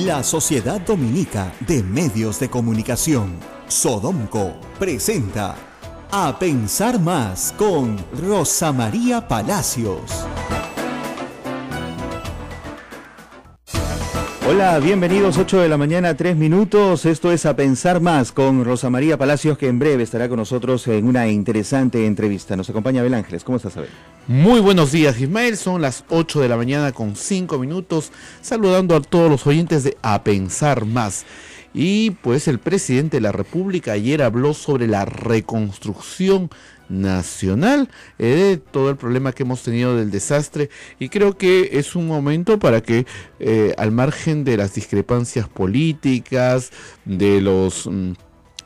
La Sociedad Dominica de Medios de Comunicación, Sodomco, presenta A Pensar Más con Rosa María Palacios. Hola, bienvenidos, 8 de la mañana, 3 minutos. Esto es A Pensar Más con Rosa María Palacios, que en breve estará con nosotros en una interesante entrevista. Nos acompaña Abel Ángeles. ¿Cómo estás, Abel? Muy buenos días, Ismael. Son las 8 de la mañana con 5 minutos. Saludando a todos los oyentes de A Pensar Más. Y pues el presidente de la República ayer habló sobre la reconstrucción nacional, todo el problema que hemos tenido del desastre, y creo que es un momento para que al margen de las discrepancias políticas, de los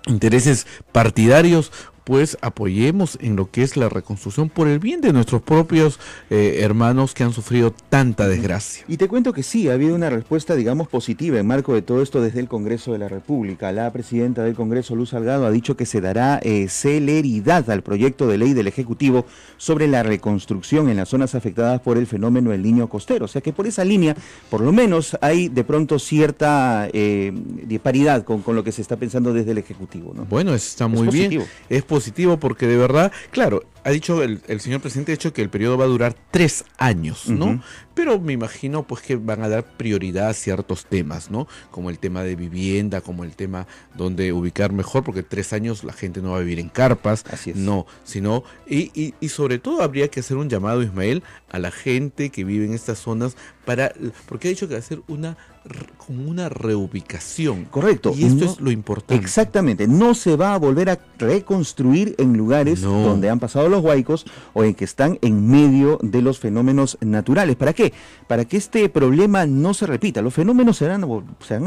intereses partidarios, pues apoyemos en lo que es la reconstrucción por el bien de nuestros propios hermanos que han sufrido tanta desgracia. Y te cuento que sí, ha habido una respuesta, digamos, positiva en marco de todo esto desde el Congreso de la República. La presidenta del Congreso, Luz Salgado, ha dicho que se dará celeridad al proyecto de ley del Ejecutivo sobre la reconstrucción en las zonas afectadas por el fenómeno El Niño Costero. O sea que por esa línea, por lo menos, hay de pronto cierta disparidad con lo que se está pensando desde el Ejecutivo, ¿no? Bueno, eso está muy bien. Es positivo porque de verdad, claro, ha dicho el señor presidente, ha dicho que el periodo va a durar 3 años, ¿no? Pero me imagino pues que van a dar prioridad a ciertos temas, ¿no? Como el tema de vivienda, como el tema donde ubicar mejor, porque 3 años la gente no va a vivir en carpas. Así es. No, sino, y sobre todo habría que hacer un llamado, Ismael, a la gente que vive en estas zonas porque ha dicho que va a hacer como una reubicación. Correcto. Y esto es lo importante. Exactamente. No se va a volver a reconstruir en lugares donde han pasado los huaicos o en que están en medio de los fenómenos naturales. ¿Para qué? Para que este problema no se repita. Los fenómenos se van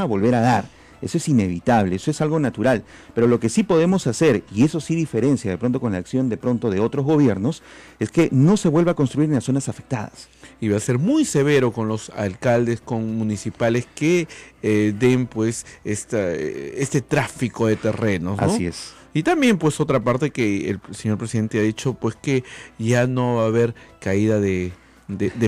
a volver a dar. Eso es inevitable, eso es algo natural. Pero lo que sí podemos hacer, y eso sí diferencia de pronto con la acción de pronto de otros gobiernos, es que no se vuelva a construir en las zonas afectadas. Y va a ser muy severo con los alcaldes, con municipales que den pues este tráfico de terrenos, ¿no? Así es. Y también pues otra parte que el señor presidente ha dicho pues que ya no va a haber caída de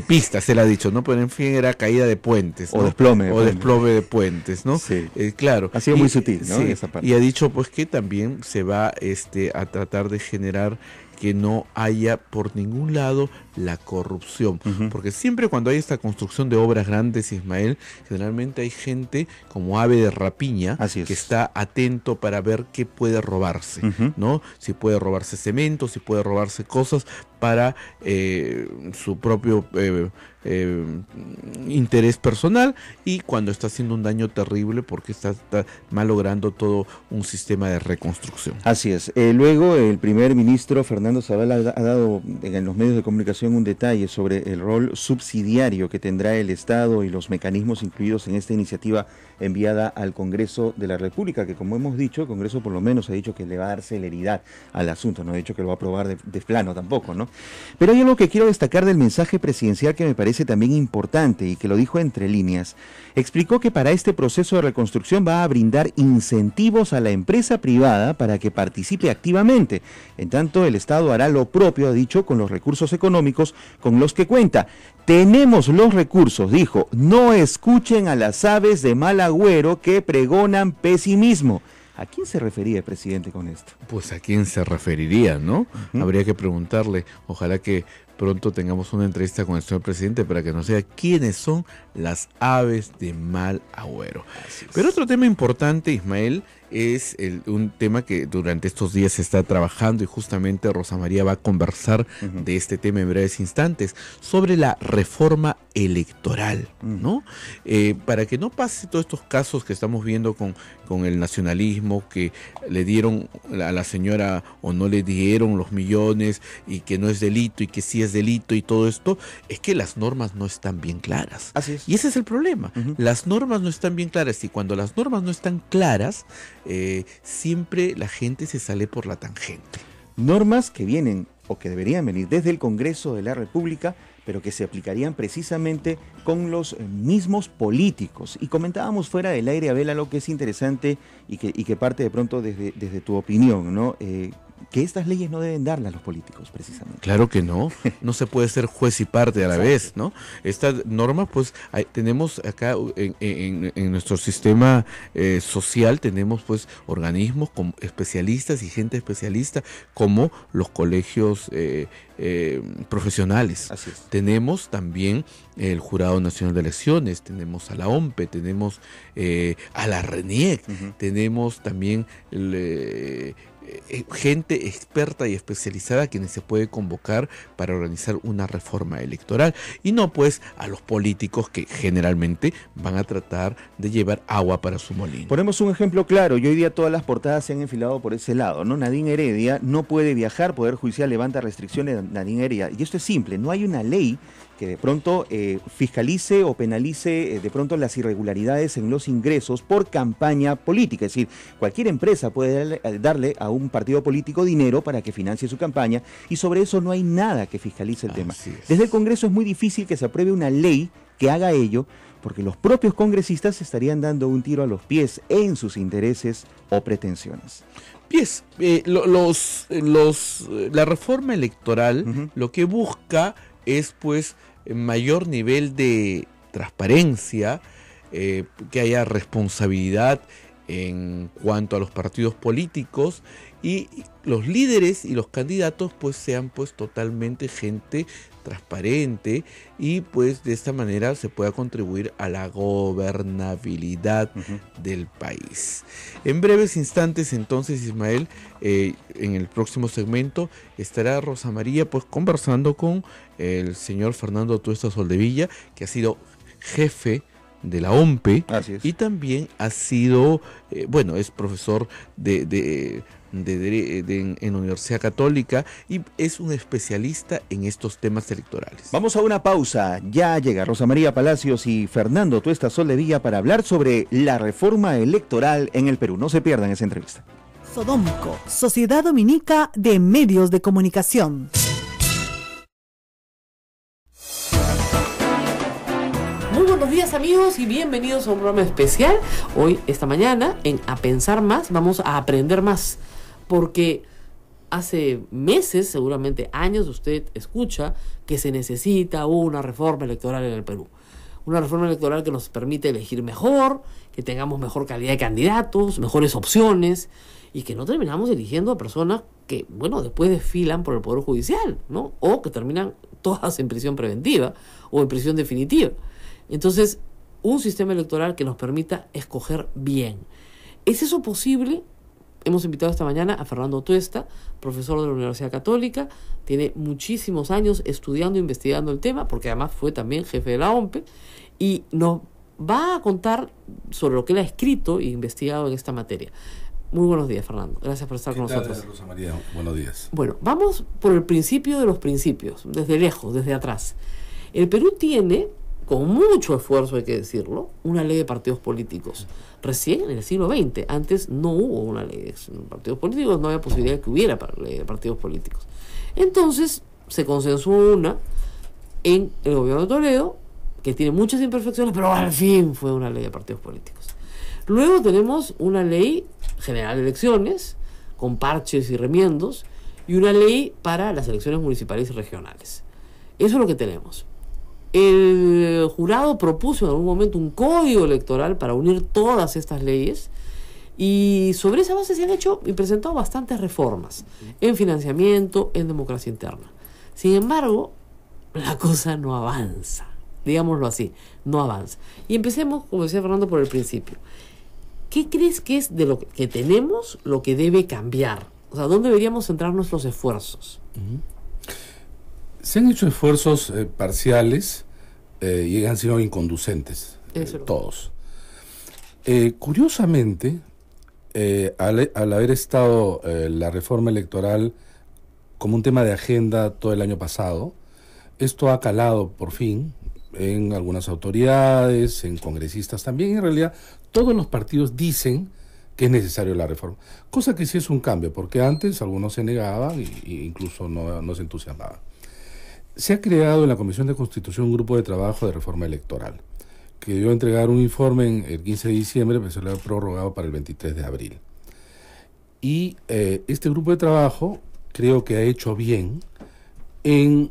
pistas, él ha dicho, ¿no? Pero en fin era caída de puentes, ¿no? O desplome. Desplome de puentes, ¿no? Sí. Claro. Ha sido muy sutil, ¿no? Sí, esa parte. y ha dicho pues que también se va a tratar de generar que no haya por ningún lado la corrupción, porque siempre cuando hay esta construcción de obras grandes, Ismael, generalmente hay gente como ave de rapiña que está atento para ver qué puede robarse, ¿no? Si puede robarse cemento, si puede robarse cosas para su propio interés personal, y cuando está haciendo un daño terrible porque está malogrando todo un sistema de reconstrucción. Así es. Luego el primer ministro Fernando Zavala ha dado en los medios de comunicación un detalle sobre el rol subsidiario que tendrá el Estado y los mecanismos incluidos en esta iniciativa enviada al Congreso de la República, que como hemos dicho, el Congreso por lo menos ha dicho que le va a dar celeridad al asunto, no ha dicho que lo va a aprobar de plano tampoco, ¿no? Pero hay algo que quiero destacar del mensaje presidencial que me parece también importante y que lo dijo entre líneas. Explicó que para este proceso de reconstrucción va a brindar incentivos a la empresa privada para que participe activamente. En tanto, el Estado hará lo propio, ha dicho, con los recursos económicos con los que cuenta. Tenemos los recursos, dijo, no escuchen a las aves de mal agüero que pregonan pesimismo. ¿A quién se refería el presidente con esto? Pues a quién se referiría, ¿no? Habría que preguntarle. Ojalá que pronto tengamos una entrevista con el señor presidente para que nos diga quiénes son las aves de mal agüero. Pero otro tema importante, Ismael, es un tema que durante estos días se está trabajando, y justamente Rosa María va a conversar de este tema en breves instantes, sobre la reforma electoral, ¿no? Para que no pase todos estos casos que estamos viendo con el nacionalismo, que le dieron a la señora o no le dieron los millones, y que no es delito y que sí es delito, y todo esto, es que las normas no están bien claras. Así es. Y ese es el problema. Las normas no están bien claras, y cuando las normas no están claras, siempre la gente se sale por la tangente. Normas que vienen o que deberían venir desde el Congreso de la República, pero que se aplicarían precisamente con los mismos políticos. Y comentábamos fuera del aire, Abel, algo que es interesante y que parte de pronto desde tu opinión, ¿no? que estas leyes no deben darlas a los políticos, precisamente. Claro que no, no se puede ser juez y parte a la vez, ¿no? Esta norma, pues, tenemos acá en nuestro sistema social, tenemos pues organismos con especialistas y gente especialista, como los colegios profesionales. Así es. Tenemos también el Jurado Nacional de Elecciones, tenemos a la OMPE, tenemos a la RENIEC, tenemos también gente experta y especializada a quienes se puede convocar para organizar una reforma electoral, y no pues a los políticos que generalmente van a tratar de llevar agua para su molino. Ponemos un ejemplo claro, y hoy día todas las portadas se han enfilado por ese lado, ¿no? Nadine Heredia no puede viajar, Poder Judicial levanta restricciones a Nadine Heredia, y esto es simple, no hay una ley que de pronto fiscalice o penalice de pronto las irregularidades en los ingresos por campaña política. Es decir, cualquier empresa puede darle a un partido político dinero para que financie su campaña, y sobre eso no hay nada que fiscalice el tema. Desde el Congreso es muy difícil que se apruebe una ley que haga ello, porque los propios congresistas estarían dando un tiro a los pies en sus intereses o pretensiones. La reforma electoral lo que busca es pues mayor nivel de transparencia, que haya responsabilidad en cuanto a los partidos políticos, y los líderes y los candidatos pues sean pues totalmente gente transparente, y pues de esta manera se pueda contribuir a la gobernabilidad del país. En breves instantes entonces, Ismael, en el próximo segmento estará Rosa María pues conversando con el señor Fernando Tuesta Soldevilla, que ha sido jefe de la OMPE y también ha sido, es profesor en la Universidad Católica, y es un especialista en estos temas electorales. Vamos a una pausa, ya llega Rosa María Palacios y Fernando Tuesta Soldevilla para hablar sobre la reforma electoral en el Perú. No se pierdan esa entrevista. Sodomco, Sociedad Dominica de Medios de Comunicación. Muy buenos días, amigos, y bienvenidos a un programa especial. Hoy, esta mañana, en A Pensar Más, vamos a aprender más, porque hace meses, seguramente años, usted escucha que se necesita una reforma electoral en el Perú. Una reforma electoral que nos permite elegir mejor, que tengamos mejor calidad de candidatos, mejores opciones, y que no terminamos eligiendo a personas que, después desfilan por el Poder Judicial, ¿no? O que terminan todas en prisión preventiva o en prisión definitiva. Entonces, un sistema electoral que nos permita escoger bien. ¿Es eso posible? Hemos invitado esta mañana a Fernando Tuesta, profesor de la Universidad Católica. Tiene muchísimos años estudiando e investigando el tema, porque además fue también jefe de la OMPE, y nos va a contar sobre lo que él ha escrito e investigado en esta materia. Muy buenos días, Fernando. Gracias por estar con nosotros. Rosa María, buenos días. Bueno, vamos por el principio de los principios, desde lejos, desde atrás. El Perú tiene, con mucho esfuerzo hay que decirlo, una ley de partidos políticos. Recién en el siglo XX, antes no hubo una ley de partidos políticos, no había posibilidad de que hubiera ley de partidos políticos. Entonces se consensuó una en el gobierno de Toledo, que tiene muchas imperfecciones, pero al fin fue una ley de partidos políticos. Luego tenemos una ley general de elecciones, con parches y remiendos, y una ley para las elecciones municipales y regionales. Eso es lo que tenemos. El jurado propuso en algún momento un código electoral para unir todas estas leyes, y sobre esa base se han hecho y presentado bastantes reformas en financiamiento, en democracia interna. Sin embargo, la cosa no avanza, digámoslo así, no avanza. Y empecemos, como decía Fernando, por el principio. ¿Qué crees que es de lo que tenemos lo que debe cambiar? O sea, ¿dónde deberíamos centrar nuestros esfuerzos? Se han hecho esfuerzos parciales y han sido inconducentes, todos. Curiosamente, al haber estado la reforma electoral como un tema de agenda todo el año pasado, esto ha calado por fin en algunas autoridades, en congresistas también. En realidad, todos los partidos dicen que es necesario la reforma, cosa que sí es un cambio, porque antes algunos se negaban e incluso no se entusiasmaban. Se ha creado en la Comisión de Constitución un grupo de trabajo de reforma electoral, que debió entregar un informe el 15 de diciembre, pero se lo ha prorrogado para el 23 de abril. Y este grupo de trabajo creo que ha hecho bien en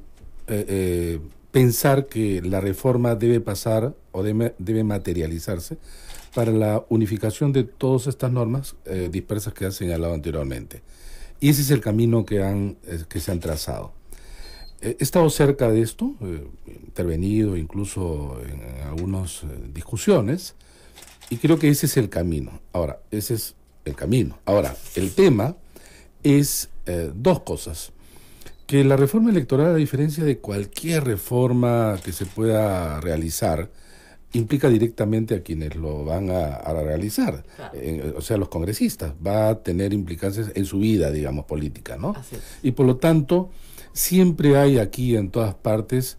pensar que la reforma debe pasar o debe materializarse para la unificación de todas estas normas dispersas que ha señalado anteriormente. Y ese es el camino que se han trazado. He estado cerca de esto, intervenido incluso en algunas discusiones, y creo que ese es el camino. Ahora, ese es el camino. Ahora, el tema es dos cosas. Que la reforma electoral, a diferencia de cualquier reforma que se pueda realizar, implica directamente a quienes lo van a realizar, claro. O sea, los congresistas. Va a tener implicancias en su vida, digamos, política, ¿no? Y por lo tanto, siempre hay aquí en todas partes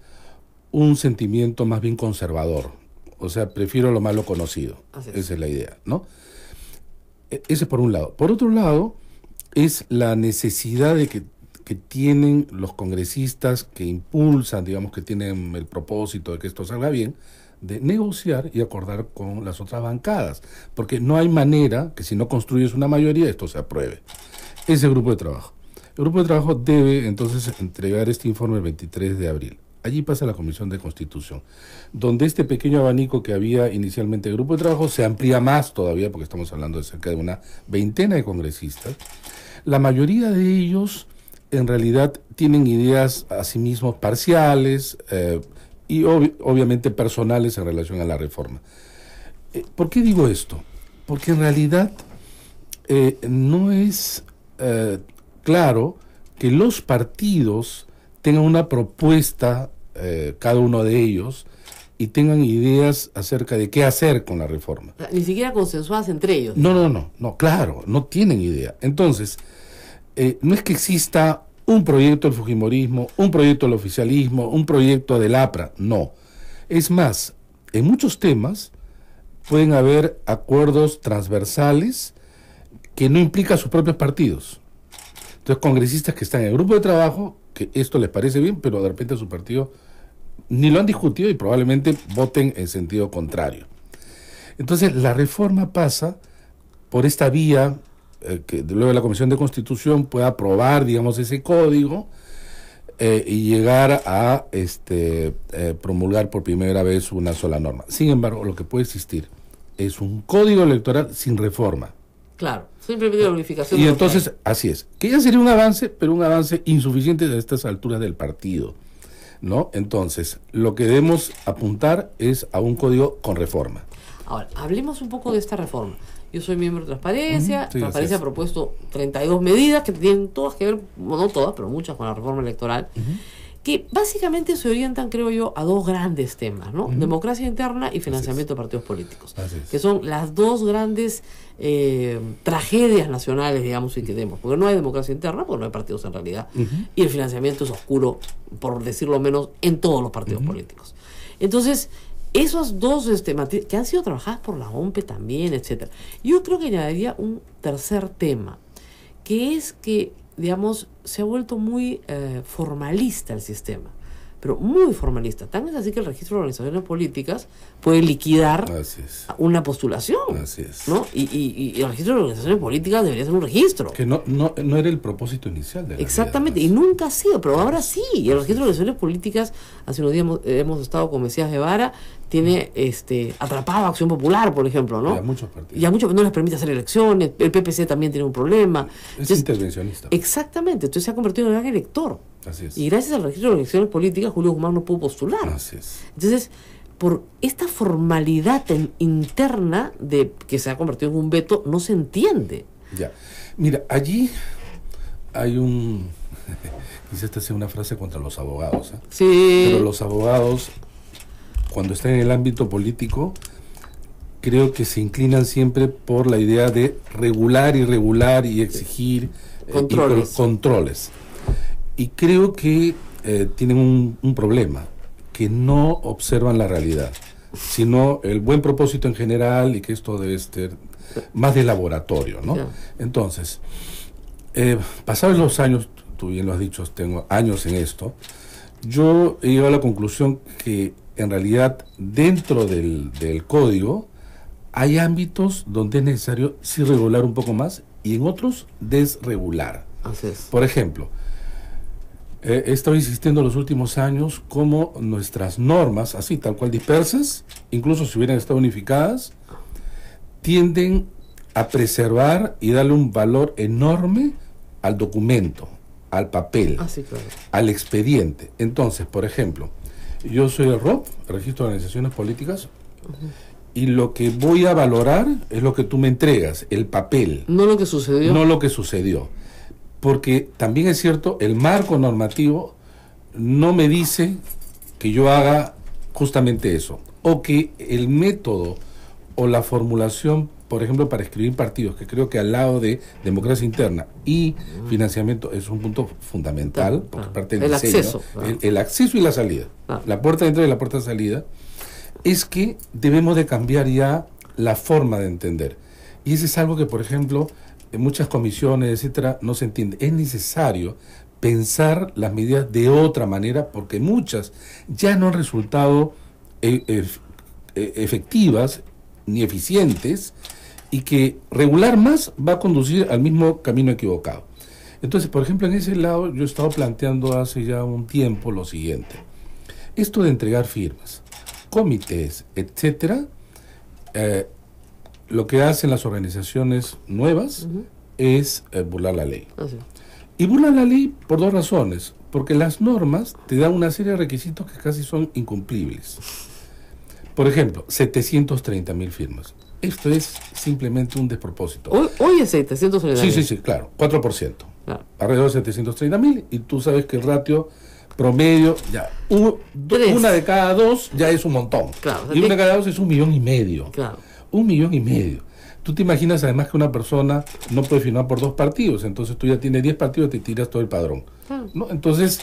un sentimiento más bien conservador. O sea, prefiero lo malo conocido. Esa es la idea, ¿no? Ese por un lado. Por otro lado, es la necesidad de que tienen los congresistas que impulsan, digamos, que tienen el propósito de que esto salga bien, de negociar y acordar con las otras bancadas, porque no hay manera que si no construyes una mayoría esto se apruebe. Ese grupo de trabajo. El grupo de trabajo debe entonces entregar este informe el 23 de abril. Allí pasa la Comisión de Constitución, donde este pequeño abanico que había inicialmente el grupo de trabajo se amplía más todavía, porque estamos hablando de cerca de una veintena de congresistas. La mayoría de ellos en realidad tienen ideas a sí mismos parciales y obviamente personales en relación a la reforma. ¿Por qué digo esto? Porque en realidad no es claro que los partidos tengan una propuesta, cada uno de ellos, y tengan ideas acerca de qué hacer con la reforma. Ni siquiera consensuadas entre ellos. No, claro, no tienen idea. Entonces, no es que exista un proyecto del fujimorismo, un proyecto del oficialismo, un proyecto del APRA, no. Es más, en muchos temas pueden haber acuerdos transversales que no implican sus propios partidos. Entonces, congresistas que están en el grupo de trabajo, que esto les parece bien, pero de repente a su partido ni lo han discutido y probablemente voten en sentido contrario. Entonces, la reforma pasa por esta vía que luego la Comisión de Constitución pueda aprobar, digamos, ese código y llegar a promulgar por primera vez una sola norma. Sin embargo, lo que puede existir es un código electoral sin reforma. Claro, simplemente la unificación. Y entonces, así es, que ya sería un avance, pero un avance insuficiente a estas alturas del partido, ¿no? Entonces, lo que debemos apuntar es a un código con reforma. Ahora, hablemos un poco de esta reforma. Yo soy miembro de Transparencia. Sí, Transparencia ha propuesto 32 medidas que tienen todas que ver, no todas, pero muchas con la reforma electoral, que básicamente se orientan, creo yo, a dos grandes temas, ¿no? Democracia interna y financiamiento de partidos políticos, que son las dos grandes tragedias nacionales, digamos, si queremos, porque no hay democracia interna, porque no hay partidos en realidad, y el financiamiento es oscuro, por decirlo menos, en todos los partidos políticos. Entonces, esos dos que han sido trabajadas por la OMPE también, etcétera. Yo creo que añadiría un tercer tema, que es que, digamos, se ha vuelto muy formalista el sistema, pero muy formalista. Tan es así que el registro de organizaciones políticas puede liquidar una postulación. Así es. ¿No? Y el registro de organizaciones políticas debería ser un registro. Que no era el propósito inicial de la Exactamente, vida, y nunca ha sido, pero ahora sí. Y el registro de organizaciones políticas, hace unos días hemos estado con Mesías Guevara, tiene atrapado a Acción Popular, por ejemplo, ¿no? Y a muchos partidos. Y a muchos no les permite hacer elecciones, el PPC también tiene un problema. Es intervencionista. Exactamente, entonces se ha convertido en un gran elector. Así es. Y gracias al registro de elecciones políticas, Julio Guzmán no pudo postular. Así es. Entonces, por esta formalidad interna de que se ha convertido en un veto, no se entiende. Ya. Mira, allí hay quizás esta sea una frase contra los abogados, ¿eh? Sí. Pero los abogados, cuando están en el ámbito político, creo que se inclinan siempre por la idea de regular y exigir controles. Y creo que tienen un problema, que no observan la realidad, sino el buen propósito en general y que esto debe ser más de laboratorio, ¿no? Yeah. Entonces, pasados los años, tú bien lo has dicho, tengo años en esto, yo he llegado a la conclusión que en realidad dentro del código hay ámbitos donde es necesario sí regular un poco más y en otros desregular. Así es. Por ejemplo, he estado insistiendo en los últimos años cómo nuestras normas, así tal cual dispersas, incluso si hubieran estado unificadas, tienden a preservar y darle un valor enorme al documento, al papel, Sí, claro. al expediente. Entonces, por ejemplo, yo soy el ROP, el Registro de Organizaciones Políticas, y lo que voy a valorar es lo que tú me entregas, el papel, No lo que sucedió. no lo que sucedió. Porque también es cierto, el marco normativo no me dice que yo haga justamente eso, o que el método o la formulación, por ejemplo, para escribir partidos, que creo que al lado de democracia interna y financiamiento es un punto fundamental, porque parte del El diseño, acceso, claro. el acceso y la salida, Claro. la puerta de entrada y la puerta de salida, es que debemos de cambiar ya la forma de entender. Y eso es algo que, por ejemplo, en muchas comisiones, etcétera, no se entiende. Es necesario pensar las medidas de otra manera, porque muchas ya no han resultado efectivas ni eficientes, y que regular más va a conducir al mismo camino equivocado. Entonces, por ejemplo, en ese lado yo he estado planteando hace ya un tiempo lo siguiente. Esto de entregar firmas, comités, etcétera, lo que hacen las organizaciones nuevas es burlar la ley. Así. Y burlan la ley por dos razones. Porque las normas te dan una serie de requisitos que casi son incumplibles. Por ejemplo, 730.000 firmas. Esto es simplemente un despropósito. Hoy es 730. Sí, claro, 4%. Claro. Alrededor de 730.000, y tú sabes que el ratio promedio, ya, Tres. una de cada dos ya es un montón. Claro, o sea, Y una de cada dos es 1,5 millones. Claro. 1,5 millones. Tú te imaginas además que una persona no puede firmar por 2 partidos, entonces tú ya tienes 10 partidos y te tiras todo el padrón. ¿No? Entonces,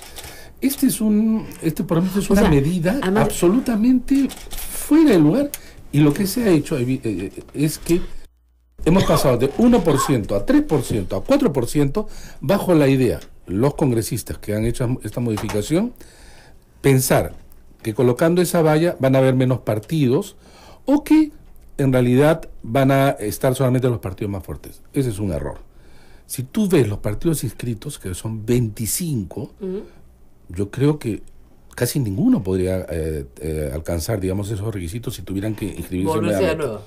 por ejemplo, es una medida absolutamente fuera de lugar, y lo que se ha hecho es que hemos pasado de 1% a 3% a 4% bajo la idea, los congresistas que han hecho esta modificación, pensar que colocando esa valla van a haber menos partidos, o que en realidad van a estar solamente los partidos más fuertes. Ese es un error. Si tú ves los partidos inscritos, que son 25, yo creo que casi ninguno podría alcanzar, digamos, esos requisitos si tuvieran que inscribirse nuevamente.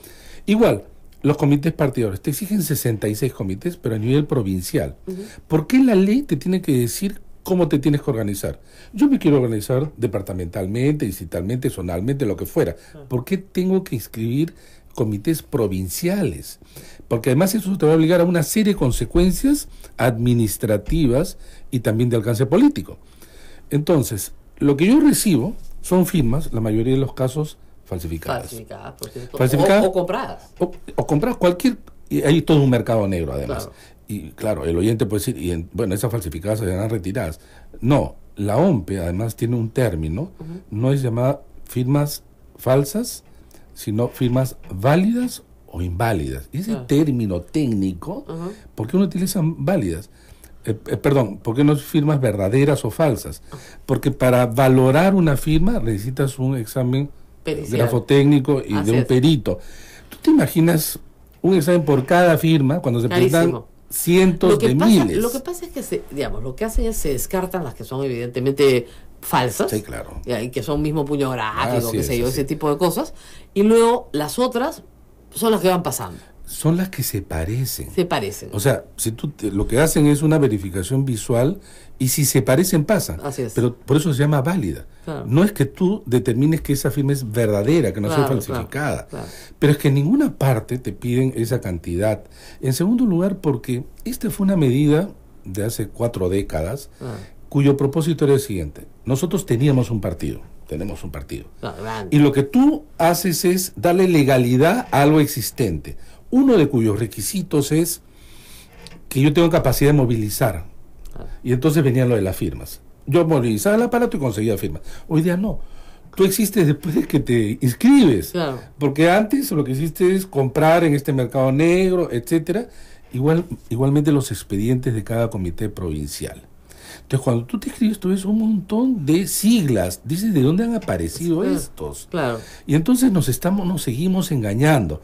Igual, los comités partidarios te exigen 66 comités, pero a nivel provincial. ¿Por qué la ley te tiene que decir cómo te tienes que organizar? Yo me quiero organizar departamentalmente, distritalmente, zonalmente, lo que fuera. ¿Por qué tengo que inscribir comités provinciales? Porque además eso te va a obligar a una serie de consecuencias administrativas y también de alcance político. Entonces, lo que yo recibo son firmas, la mayoría de los casos falsificadas. Falsificadas, por cierto. Falsificadas O compradas. O compradas cualquier... Y hay todo un mercado negro, además. Claro. Y claro, el oyente puede decir, bueno, esas falsificadas se serán retiradas. No, la OMPE además tiene un término, no es llamada firmas falsas, sino firmas válidas o inválidas. Ese término técnico, ¿por qué no utilizan válidas? ¿Por qué no firmas verdaderas o falsas? Porque para valorar una firma necesitas un examen grafotécnico y de un perito. ¿Tú te imaginas un examen por cada firma cuando se presentan cientos de miles? Lo que pasa es que, lo que hacen es se descartan las que son evidentemente falsas. Sí, claro. Y que son mismo puño gráfico, ese tipo de cosas. Y luego las otras son las que van pasando. Son las que se parecen. Se parecen. O sea, si lo que hacen es una verificación visual, y si se parecen, pasan. Así es. Pero por eso se llama válida. Claro. No es que tú determines que esa firma es verdadera, que no sea falsificada. Claro. Pero es que en ninguna parte te piden esa cantidad. En segundo lugar, porque esta fue una medida de hace 4 décadas, cuyo propósito era el siguiente. Nosotros tenemos un partido. Y lo que tú haces es darle legalidad a algo existente. Uno de cuyos requisitos es que yo tengo capacidad de movilizar. Y entonces venía lo de las firmas. Yo movilizaba el aparato y conseguía firmas. Hoy día no. Tú existes después de que te inscribes. Claro. Porque antes lo que hiciste es comprar en este mercado negro, etcétera. Igualmente los expedientes de cada comité provincial. Entonces, cuando tú te escribes, tú ves un montón de siglas. Dices, ¿de dónde han aparecido estos? Claro. Y entonces nos seguimos engañando.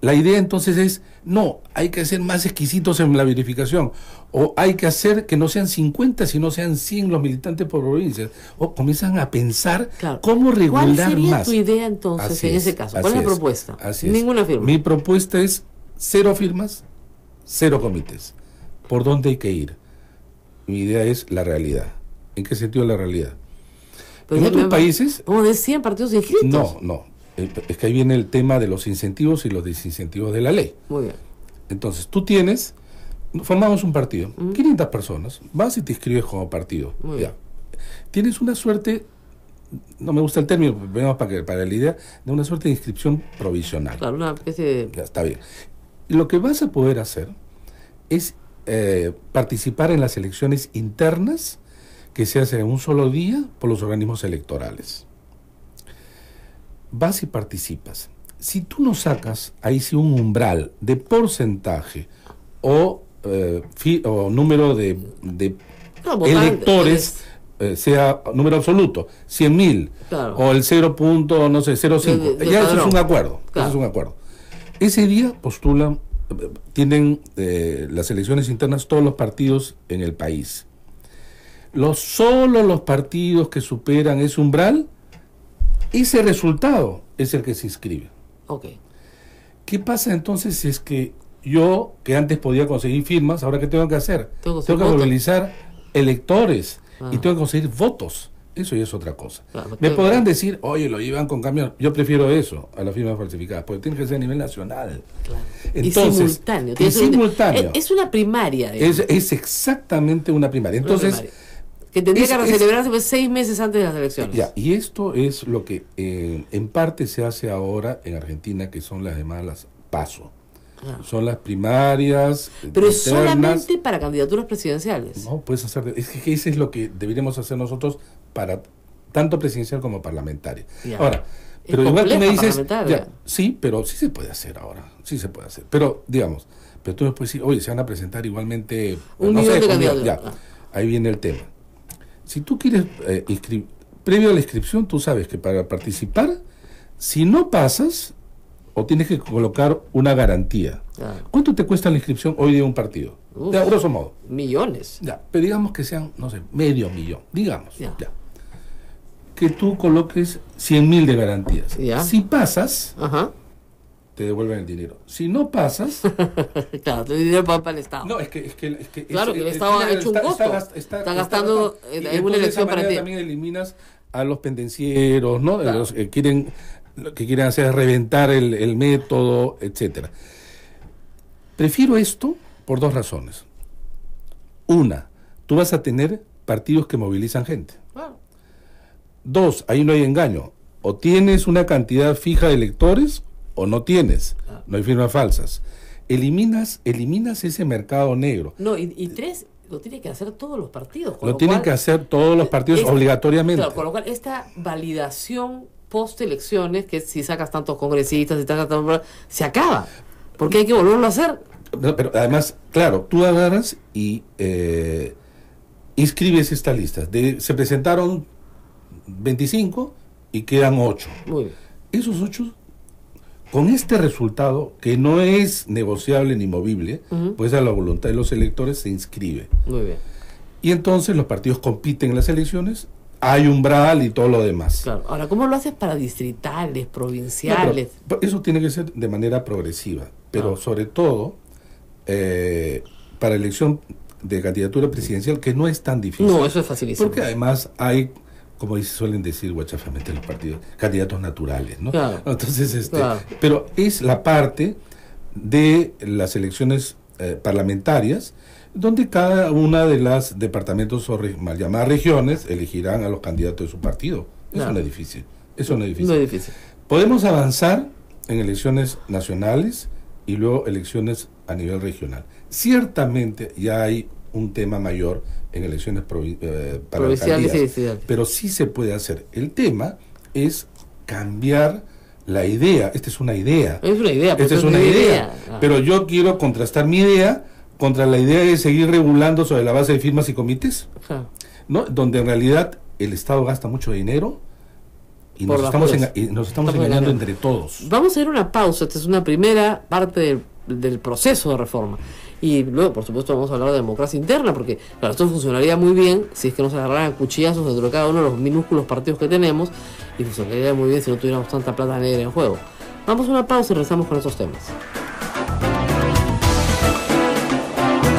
La idea entonces es, no, hay que ser más exquisitos en la verificación, o hay que hacer que no sean 50, sino sean 100 los militantes por provincias, o comienzan a pensar cómo regular más. ¿Cuál sería tu idea entonces Así en es, ese caso? ¿Cuál es la propuesta? Así es. Ninguna firma. Mi propuesta es 0 firmas, 0 comités. ¿Por dónde hay que ir? Mi idea es la realidad. ¿En qué sentido la realidad? Pero en otros países... ¿Cómo de 100 partidos inscritos? No. Es que ahí viene el tema de los incentivos y los desincentivos de la ley. Muy bien. Entonces, tú formamos un partido, 500 personas, vas y te inscribes como partido. Muy bien. Tienes una suerte, no me gusta el término, pero para la idea, de una suerte de inscripción provisional. Claro, una especie de... Ya, está bien. Y lo que vas a poder hacer es participar en las elecciones internas que se hacen en un solo día por los organismos electorales. Vas y participas. Si tú no sacas ahí sí un umbral de porcentaje o número de electores, sea número absoluto, 100.000, claro, o el 0.05, ya eso es un acuerdo. Claro. Eso es un acuerdo. Ese día postulan, tienen las elecciones internas todos los partidos en el país. Solo los partidos que superan ese umbral, ese resultado es el que se inscribe. Okay. ¿Qué pasa entonces si es que yo, que antes podía conseguir firmas, ahora qué tengo que hacer? Tengo que movilizar electores y tengo que conseguir votos. Eso ya es otra cosa. Claro, me podrán decir, oye, lo llevan con camión. Yo prefiero eso a las firmas falsificadas, porque tiene que ser a nivel nacional. Claro. Entonces, y simultáneo. Es una primaria. Es exactamente una primaria. Entonces, que tendría que celebrarse 6 meses antes de las elecciones. Ya, y esto es lo que en parte se hace ahora en Argentina, que son las llamadas PASO. Claro. Son las primarias. Pero es solamente para candidaturas presidenciales. No, puedes hacer. Es que eso es lo que deberíamos hacer nosotros para tanto presidencial como parlamentaria. Ya. Ahora, pero igual tú me dices. Ya, sí, pero sí se puede hacer ahora. Sí se puede hacer. Pero, digamos, pero tú me puedes decir, oye, se van a presentar igualmente. Un millón de candidatos. Ya, ahí viene el tema. Si tú quieres previo a la inscripción, tú sabes que para participar, si no pasas, o tienes que colocar una garantía. Claro. ¿Cuánto te cuesta la inscripción hoy día un partido? De grosso modo. Millones. Ya, pero digamos que sean, no sé, medio millón, digamos. Ya. Que tú coloques 100.000 de garantías. Ya. Si pasas, te devuelven el dinero. Si no pasas... claro, el dinero va para el Estado. No, es que claro, que el Estado ha hecho un costo. Está gastando en una elección para ti. También eliminas a los pendencieros, ¿no? Claro. Los que quieren hacer reventar el método, etcétera. Prefiero esto por 2 razones. Una, tú vas a tener partidos que movilizan gente. Claro. 2, ahí no hay engaño. O tienes una cantidad fija de electores o no tienes. Claro. No hay firmas falsas. Eliminas ese mercado negro. No, y 3, lo tienen que hacer todos los partidos. Lo tienen que hacer todos los partidos obligatoriamente. Claro, con lo cual esta validación post elecciones, que si sacas tantos congresistas se acaba, porque hay que volverlo a hacer. Pero además, claro, tú agarras y inscribes estas listas. Se presentaron 25 y quedan 8. Muy bien. Esos 8, con este resultado, que no es negociable ni movible, pues a la voluntad de los electores se inscribe. Muy bien. Y entonces los partidos compiten en las elecciones, hay umbral y todo lo demás. Claro. Ahora, ¿cómo lo haces para distritales, provinciales? No, eso tiene que ser de manera progresiva, pero sobre todo para elección de candidatura presidencial, que no es tan difícil. No, eso es facilísimo. Porque además hay, como suelen decir guachafamente los partidos, candidatos naturales, ¿no? Claro. Entonces, pero es la parte de las elecciones parlamentarias, donde cada una de las departamentos o mal llamadas regiones elegirán a los candidatos de su partido. Eso no es difícil. Eso no es difícil. No es difícil. Podemos avanzar en elecciones nacionales y luego elecciones a nivel regional. Ciertamente ya hay un tema mayor en elecciones para alcaldías, pero sí se puede hacer. El tema es cambiar la idea. Esta es una idea. Es una idea. Esta es una idea. Pero yo quiero contrastar mi idea contra la idea de seguir regulando sobre la base de firmas y comités, ¿no? Donde en realidad el Estado gasta mucho dinero Y Por nos las estamos, puras. y nos estamos engañando entre todos. Vamos a hacer una pausa. Esta es una primera parte del proceso de reforma. Y luego, por supuesto, vamos a hablar de democracia interna, porque claro, esto funcionaría muy bien si es que nos agarraran cuchillazos dentro de cada uno de los minúsculos partidos que tenemos, y funcionaría muy bien si no tuviéramos tanta plata negra en juego. Vamos a una pausa y regresamos con estos temas.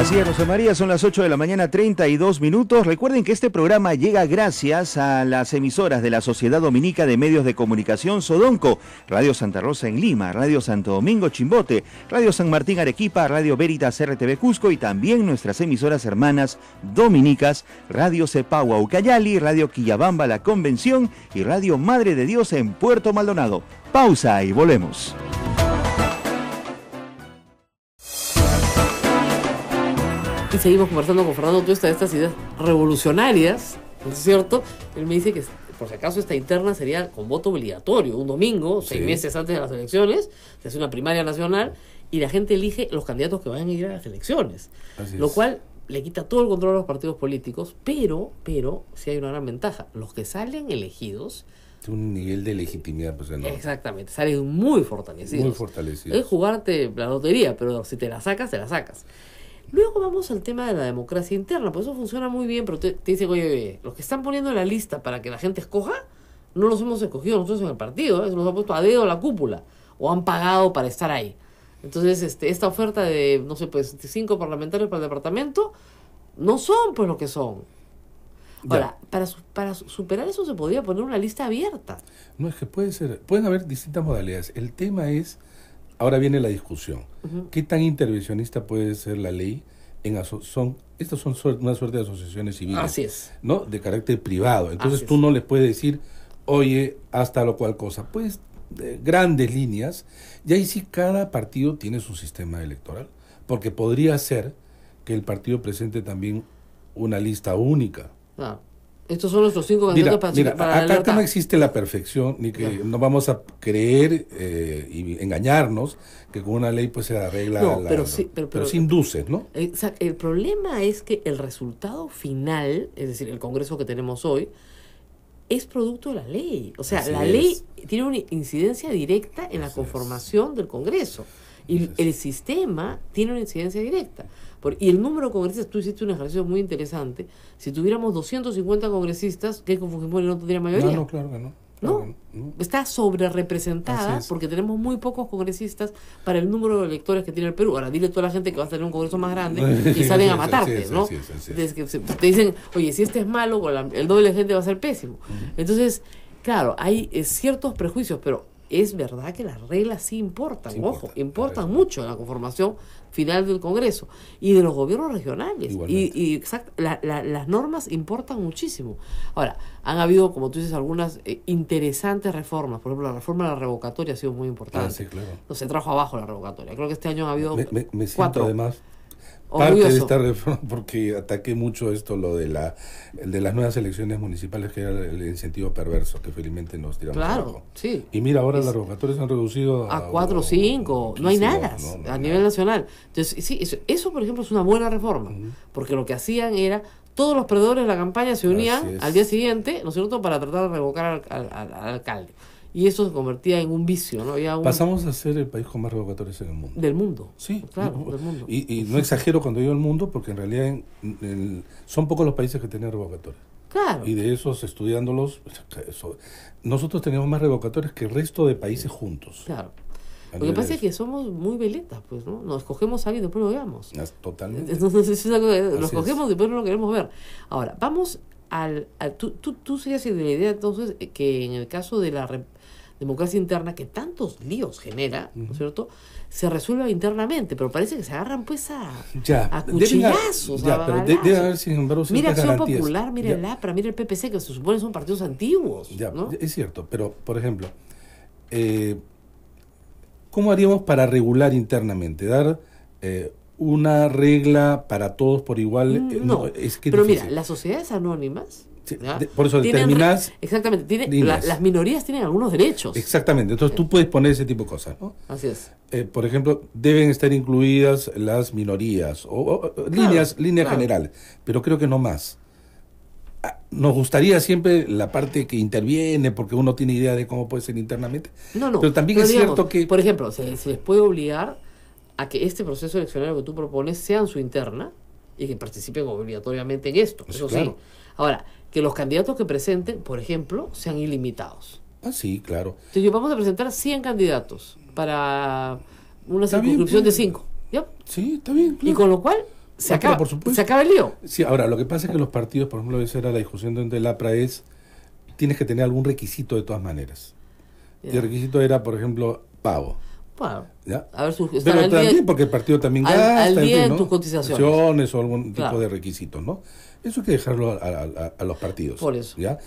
Así es, Rosa María, son las 8 de la mañana, 32 minutos. Recuerden que este programa llega gracias a las emisoras de la Sociedad Dominica de Medios de Comunicación Sodonco, Radio Santa Rosa en Lima, Radio Santo Domingo Chimbote, Radio San Martín Arequipa, Radio Veritas RTV Cusco y también nuestras emisoras hermanas dominicas, Radio Cepagua Ucayali, Radio Quillabamba La Convención y Radio Madre de Dios en Puerto Maldonado. Pausa y volvemos. Y seguimos conversando con Fernando Tuesta de estas ideas revolucionarias, ¿no es cierto? Él me dice que, por si acaso, esta interna sería con voto obligatorio, un domingo, 6 meses antes de las elecciones, se hace una primaria nacional y la gente elige los candidatos que vayan a ir a las elecciones. Lo cual le quita todo el control a los partidos políticos, pero sí hay una gran ventaja. Los que salen elegidos... Un nivel de legitimidad, pues, enorme. Exactamente, salen muy fortalecidos. Muy fortalecidos. Es jugarte la lotería, pero si te la sacas, te la sacas. Luego vamos al tema de la democracia interna, pues eso funciona muy bien, pero te dicen, oye, los que están poniendo en la lista para que la gente escoja, no los hemos escogido nosotros en el partido, se los ha puesto a dedo la cúpula, o han pagado para estar ahí. Entonces, esta oferta de, no sé, pues 5 parlamentarios para el departamento, no son pues lo que son. Ahora, para superar eso se podría poner una lista abierta. No, es que pueden haber distintas modalidades. El tema es, ahora viene la discusión. ¿Qué tan intervencionista puede ser la ley? Estas son una suerte de asociaciones civiles. Así es. ¿No? De carácter privado. Entonces Así tú es. no les puedes decir, oye, hasta lo cual cosa. Pues, de grandes líneas, y ahí sí cada partido tiene su sistema electoral. Porque podría ser que el partido presente también una lista única. Claro. Estos son nuestros 5 candidatos para la acá no libertad. existe la perfección, ni que no vamos a creer y engañarnos que con una ley pues se arregla, No, pero sí induce, ¿no? Exacto. El problema es que el resultado final, es decir, el Congreso que tenemos hoy, es producto de la ley. O sea, la ley tiene una incidencia directa en la conformación del Congreso. Y el sistema tiene una incidencia directa. Y el número de congresistas, tú hiciste un ejercicio muy interesante. Si tuviéramos 250 congresistas, ¿Keiko Fujimori no tendría mayoría? No, claro que no. ¿No? Está sobre representada porque tenemos muy pocos congresistas para el número de electores que tiene el Perú. Ahora dile a toda la gente que va a tener un congreso más grande y salen a matarte, ¿no? Te dicen, oye, si este es malo, con el doble de gente va a ser pésimo. Entonces, claro, hay ciertos prejuicios, pero es verdad que las reglas sí importan, importan mucho en la conformación final del Congreso y de los gobiernos regionales. Y las normas importan muchísimo. Ahora, han habido, como tú dices, algunas interesantes reformas. Por ejemplo, la reforma de la revocatoria ha sido muy importante. Claro. No se trajo abajo la revocatoria. Creo que este año ha habido me siento 4. Además Orgulloso. parte de esta reforma porque ataqué mucho esto, lo de las nuevas elecciones municipales, que era el incentivo perverso que felizmente nos tiramos abajo. Sí. Y mira, ahora las revocatorias se han reducido a 4 o 5, no hay nada a nivel nacional. Entonces, sí, eso por ejemplo es una buena reforma, porque lo que hacían era, todos los perdedores de la campaña se unían al día siguiente, ¿no es cierto?, para tratar de revocar al alcalde. Y eso se convertía en un vicio, ¿no? Pasamos a ser el país con más revocatorios en el mundo. Del mundo. Sí, claro, del mundo. Y no exagero cuando digo el mundo, porque en realidad son pocos los países que tienen revocatorios. Claro. Y de esos, estudiándolos, nosotros tenemos más revocatorios que el resto de países juntos. Claro. Lo que pasa es que somos muy veletas, pues, ¿no? Nos escogemos a alguien y después lo veamos. Totalmente. Entonces, es una cosa, lo escogemos y después no lo queremos ver. Ahora, vamos tú serías de la idea, entonces, que en el caso de la democracia interna, que tantos líos genera, ¿no es cierto?, se resuelva internamente, pero parece que se agarran pues a cuchillazos. Pero debe haber, sin embargo, mira Acción garantías. Popular, mira el APRA, mira el PPC, que se supone son partidos antiguos, ¿no? Es cierto, pero, por ejemplo, ¿cómo haríamos para regular internamente? ¿Dar una regla para todos por igual? No, es que pero difícil. mira, las sociedades anónimas... por eso determinás... Exactamente, las minorías tienen algunos derechos. Exactamente, entonces tú puedes poner ese tipo de cosas, ¿no? Así es. Por ejemplo, deben estar incluidas las minorías, líneas generales, pero creo que no más. nos gustaría siempre la parte que interviene, porque uno tiene idea de cómo puede ser internamente. No. Pero también Pero es digamos, cierto que... por ejemplo, se les puede obligar a que este proceso eleccionario que tú propones sea en su interna y que participen obligatoriamente en esto. Sí, Eso claro. sí. Ahora, que los candidatos que presenten, por ejemplo, sean ilimitados. Sí, claro. Entonces, vamos a presentar 100 candidatos para una Está bien, circunscripción de pues. 5. ¿Ya? Sí, está bien. Y claro. con lo cual se Ah, pero acaba, por supuesto. se acaba el lío. Sí, ahora, lo que pasa es que los partidos, por ejemplo, esa era la discusión dentro del APRA, tienes que tener algún requisito de todas maneras. Ya. Y el requisito era, por ejemplo, pago. Bueno, ¿Ya? a ver, estar Pero al día- también porque el partido también al- gasta, al día en ¿no? tus cotizaciones. O algún Claro. tipo de requisitos, ¿no? Eso hay que dejarlo a los partidos. Por eso. ¿Ya?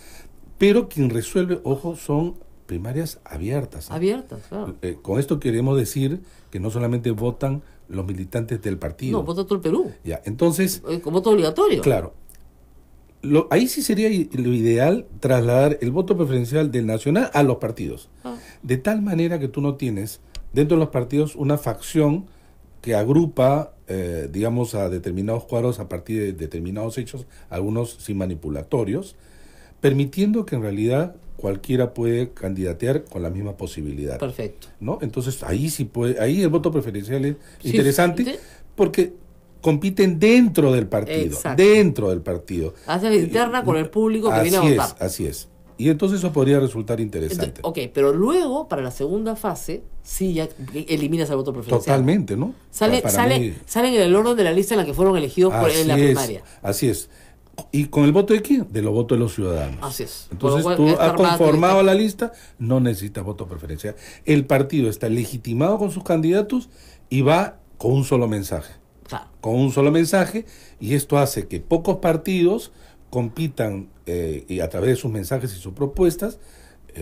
Pero quien resuelve, ojo, son primarias abiertas. ¿eh? abiertas, claro. Con esto queremos decir que no solamente votan los militantes del partido. No, vota todo el Perú. Ya, entonces, Con voto obligatorio. claro, ahí sí sería lo ideal trasladar el voto preferencial del nacional a los partidos. Ah. De tal manera que tú no tienes dentro de los partidos una facción que agrupa, digamos, a determinados cuadros a partir de determinados hechos, algunos sin manipulatorios, permitiendo que en realidad cualquiera puede candidatear con la misma posibilidad. Perfecto. ¿No? Entonces ahí sí puede, ahí el voto preferencial es Sí, interesante sí. porque compiten dentro del partido, Exacto. dentro del partido. Hace la interna con el público que viene a votar. Así es. Y entonces eso podría resultar interesante. Ok, pero luego, para la segunda fase, sí ya eliminas el voto preferencial. Totalmente, ¿no? Salen en el orden de la lista en la que fueron elegidos en la primaria. Así es. ¿Y con el voto de quién? De los votos de los ciudadanos. Así es. Entonces Por lo tú cual, has está armada tu conformado lista. la lista, no necesitas voto preferencial. El partido está legitimado con sus candidatos y va con un solo mensaje. Claro. Con un solo mensaje, y esto hace que pocos partidos compitan y a través de sus mensajes y sus propuestas,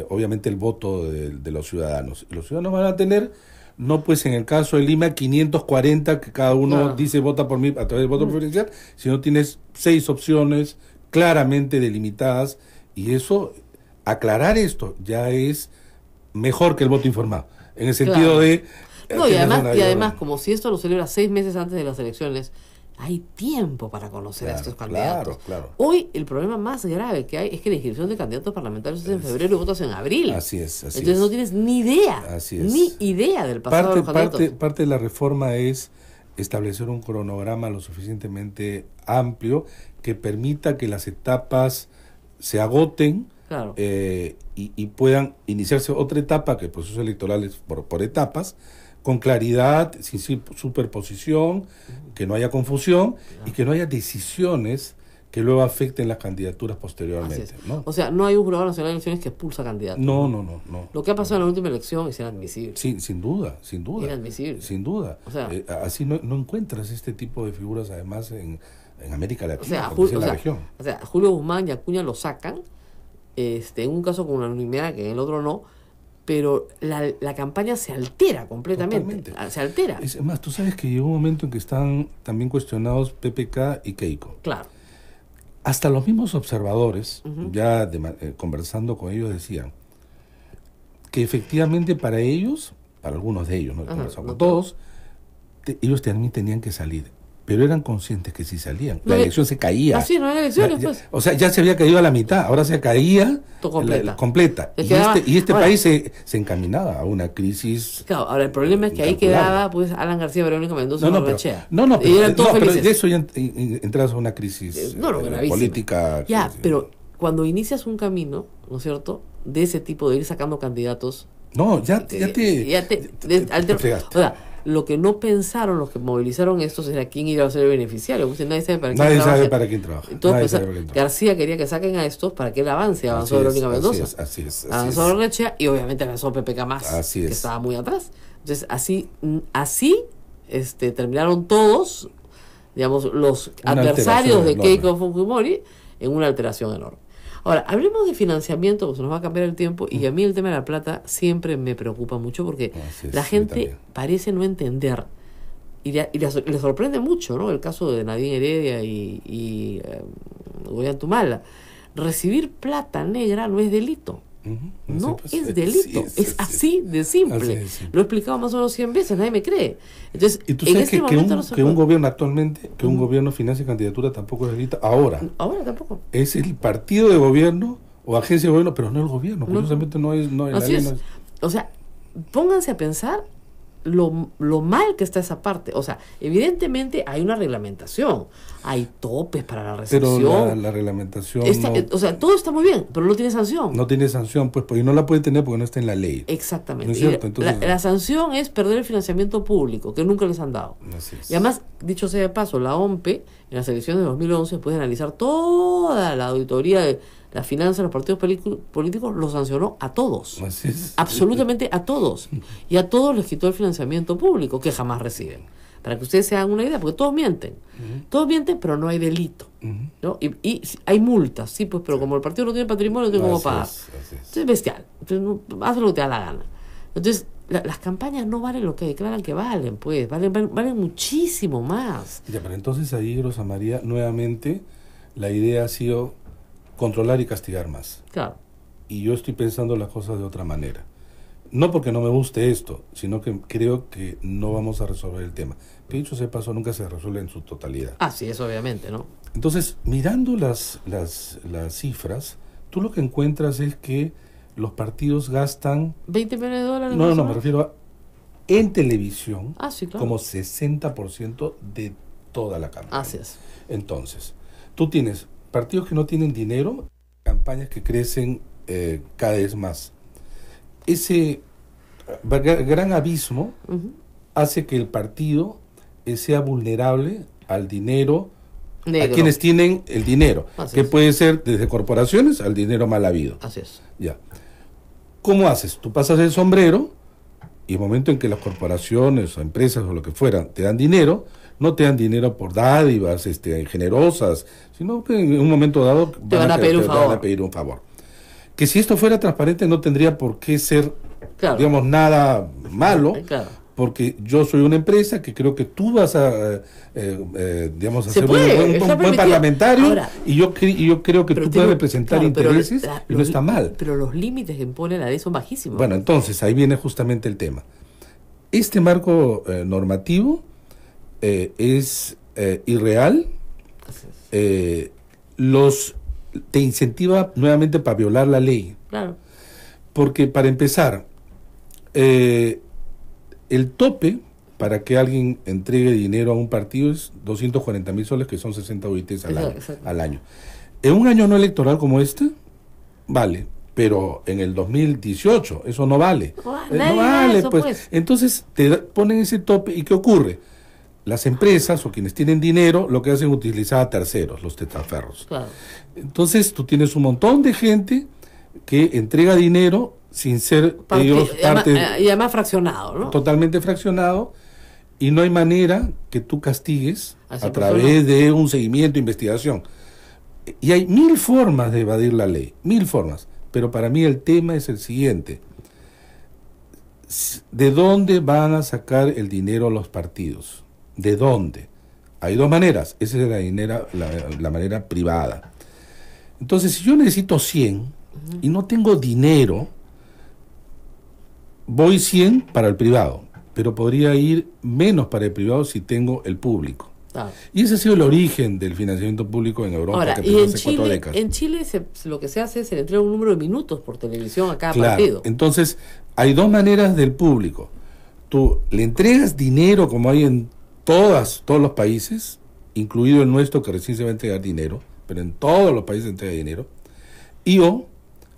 obviamente el voto de los ciudadanos. Y los ciudadanos van a tener, no pues en el caso de Lima, 540 que cada uno Claro. dice vota por mí a través del voto preferencial, sino tienes 6 opciones claramente delimitadas, y eso, aclarar esto, ya es mejor que el voto informado, en el sentido Claro. de... No, y tener además, una- como si esto lo celebra 6 meses antes de las elecciones, hay tiempo para conocer a Claro, estos candidatos. claro. Hoy el problema más grave que hay es que la inscripción de candidatos parlamentarios es en febrero y votas en abril. Así es. Entonces no tienes ni idea, Así es. ni idea del pasado de los candidatos. Parte de la reforma es establecer un cronograma lo suficientemente amplio que permita que las etapas se agoten, Claro. y puedan iniciarse otra etapa, que el proceso electoral es por etapas, con claridad, sin superposición, que no haya confusión y que no haya decisiones que luego afecten las candidaturas Así posteriormente. es. ¿No? O sea, no hay un jurado nacional de elecciones que expulsa candidatos. No. Lo que ha pasado en la última elección es inadmisible. Sí, sin duda. Inadmisible. Sin duda. O sea, así no encuentras este tipo de figuras, además, en América O Latina, sea, porque es en la o sea, región. o sea, Julio Guzmán y Acuña lo sacan, en un caso con unanimidad, que en el otro no, pero la campaña se altera completamente. Totalmente. Se altera. Es más, tú sabes que llegó un momento en que están también cuestionados PPK y Keiko. Claro. Hasta los mismos observadores, Ujú. ya conversando con ellos, decían que efectivamente para ellos, para algunos de ellos, no he Ajá, conversado no con todos, ellos también tenían que salir, pero eran conscientes que si salían, la No, elección se caía. Así, no hay elecciones, Ya- pues. O sea, ya se había caído a la mitad, ahora se caía Todo completa. completa. Se Y quedaba- este ahora- país se encaminaba a una crisis. Claro, ahora el problema es que ahí Incalculable. quedaba pues Alan García, Verónica Mendoza y Pero, Barrenechea. no, Y eran todos pero felices. de eso ya entras a una crisis No, gravísima. política. Ya, que- pero cuando inicias un camino, ¿no es cierto?, de ese tipo, de ir sacando candidatos, No, ya te fregaste. o sea, lo que no pensaron los que movilizaron estos era quién iba a ser el beneficiario. Porque nadie sabe para quién Nadie trabaja. sabe para quién trabaja. Entonces, Nadie pues, sabe para quién trabaja. García quería que saquen a estos para que él avance. Avanzó Así es, Verónica Mendoza. así es. Avanzó Barrenechea y obviamente avanzó PPK más, Así que es. estaba muy atrás. Entonces, así terminaron todos, digamos, los Una adversarios alteración de enorme. Keiko Fujimori en una alteración enorme. Ahora, hablemos de financiamiento, porque se nos va a cambiar el tiempo, y a mí el tema de la plata siempre me preocupa mucho, porque Así es, la a mí gente también. parece no entender, y le sorprende mucho, ¿no?, el caso de Nadine Heredia y Goyantumala. Recibir plata negra no es delito. No pues, es delito, es así de simple. Así de simple. Lo he explicado más o menos 100 veces, nadie me cree. Entonces, Y tú en sabes este que momento no se un puede. gobierno actualmente, que un gobierno financie candidatura tampoco es delito. Ahora, Tampoco. es el partido de gobierno o agencia de gobierno, pero no el gobierno. No. Curiosamente no es la Así ley es. no es- O sea, pónganse a pensar lo mal que está esa parte. O sea, evidentemente hay una reglamentación, hay topes para la Pero recepción. la reglamentación O sea, todo está muy bien, pero no tiene sanción. no tiene sanción, pues, y no la puede tener porque no está en la ley. Exactamente. ¿No es cierto? Y Entonces, la sanción es perder el financiamiento público, que nunca les han dado. Así es. Y además, dicho sea de paso, la OMPE, en las elecciones de 2011, después de analizar toda la auditoría de las finanzas de los partidos políticos, los sancionó a todos. Así es. Absolutamente a todos. Y a todos les quitó el financiamiento público, que jamás reciben. Para que ustedes se hagan una idea, porque todos mienten. Todos mienten, pero no hay delito. ¿No? Y hay multas, sí, pues, pero como el partido no tiene patrimonio, no tiene cómo Así pagar. es, así es. Entonces es bestial. Entonces, haz lo que te da la gana. Entonces, las campañas no valen lo que declaran que valen, pues. Valen muchísimo más. Ya, pero entonces ahí, Rosa María, nuevamente la idea ha sido controlar y castigar más. Claro. Y yo estoy pensando las cosas de otra manera. No porque no me guste esto, sino que creo que no vamos a resolver el tema. Que dicho sea de paso, nunca se resuelve en su totalidad. Ah, sí, eso obviamente, ¿no? Entonces, mirando las cifras, tú lo que encuentras es que los partidos gastan... 20 millones de dólares. No, más o me menos. refiero a en televisión Ah, sí, claro. como 60% de toda la campaña. Así es. Entonces, tú tienes partidos que no tienen dinero, campañas que crecen cada vez más. Ese gran abismo Ujú. hace que el partido sea vulnerable al dinero, Negro. a quienes tienen el dinero, Así que es. puede ser desde corporaciones al dinero mal habido. Así es. Ya. ¿Cómo haces? Tú pasas el sombrero y el momento en que las corporaciones o empresas o lo que fuera te dan dinero, no te dan dinero por dádivas generosas, sino que en un momento dado Te van a pedir un favor. van a pedir un favor. Que si esto fuera transparente no tendría por qué ser, Claro. digamos, nada malo, Claro. porque yo soy una empresa que creo que tú vas a, digamos, a Se ser puede, un está buen permitido. parlamentario, Ahora, y yo creo que pero tú tiene- puedes representar claro, pero intereses y no los- está mal. Pero los límites que impone la ley son bajísimos. Bueno, entonces ahí viene justamente el tema. Este marco normativo es irreal, Así es. te incentiva nuevamente para violar la ley, Claro. porque para empezar, el tope para que alguien entregue dinero a un partido es 240.000 soles, que son 60 UITs Exacto. al año. En un año no electoral como este, vale, pero en el 2018 eso no vale. Nadie No da vale, eso, pues. pues. Entonces ponen ese tope y ¿qué ocurre? Las empresas o quienes tienen dinero lo que hacen es utilizar a terceros, los testaferros. Claro. Entonces tú tienes un montón de gente que entrega dinero sin ser ellos Y además, parte y además fraccionado, ¿no? totalmente fraccionado, y no hay manera que tú castigues A esa a través persona. de un seguimiento, investigación. Y hay 1000 formas de evadir la ley, 1000 formas. Pero para mí el tema es el siguiente. ¿De dónde van a sacar el dinero los partidos? ¿De dónde? Hay dos maneras. Esa es la manera privada. Entonces, si yo necesito 100 y no tengo dinero, voy 100 para el privado, pero podría ir menos para el privado si tengo el público. Claro. Y ese ha sido el origen del financiamiento público en Europa, Ahora, que y empezó hace 4 en décadas. Chile lo que se hace es se le entrega un número de minutos por televisión a cada Claro, partido. entonces hay dos maneras del público. Tú le entregas dinero como hay en todos los países, incluido el nuestro que recién se va a entregar dinero, pero en todos los países se entrega dinero, o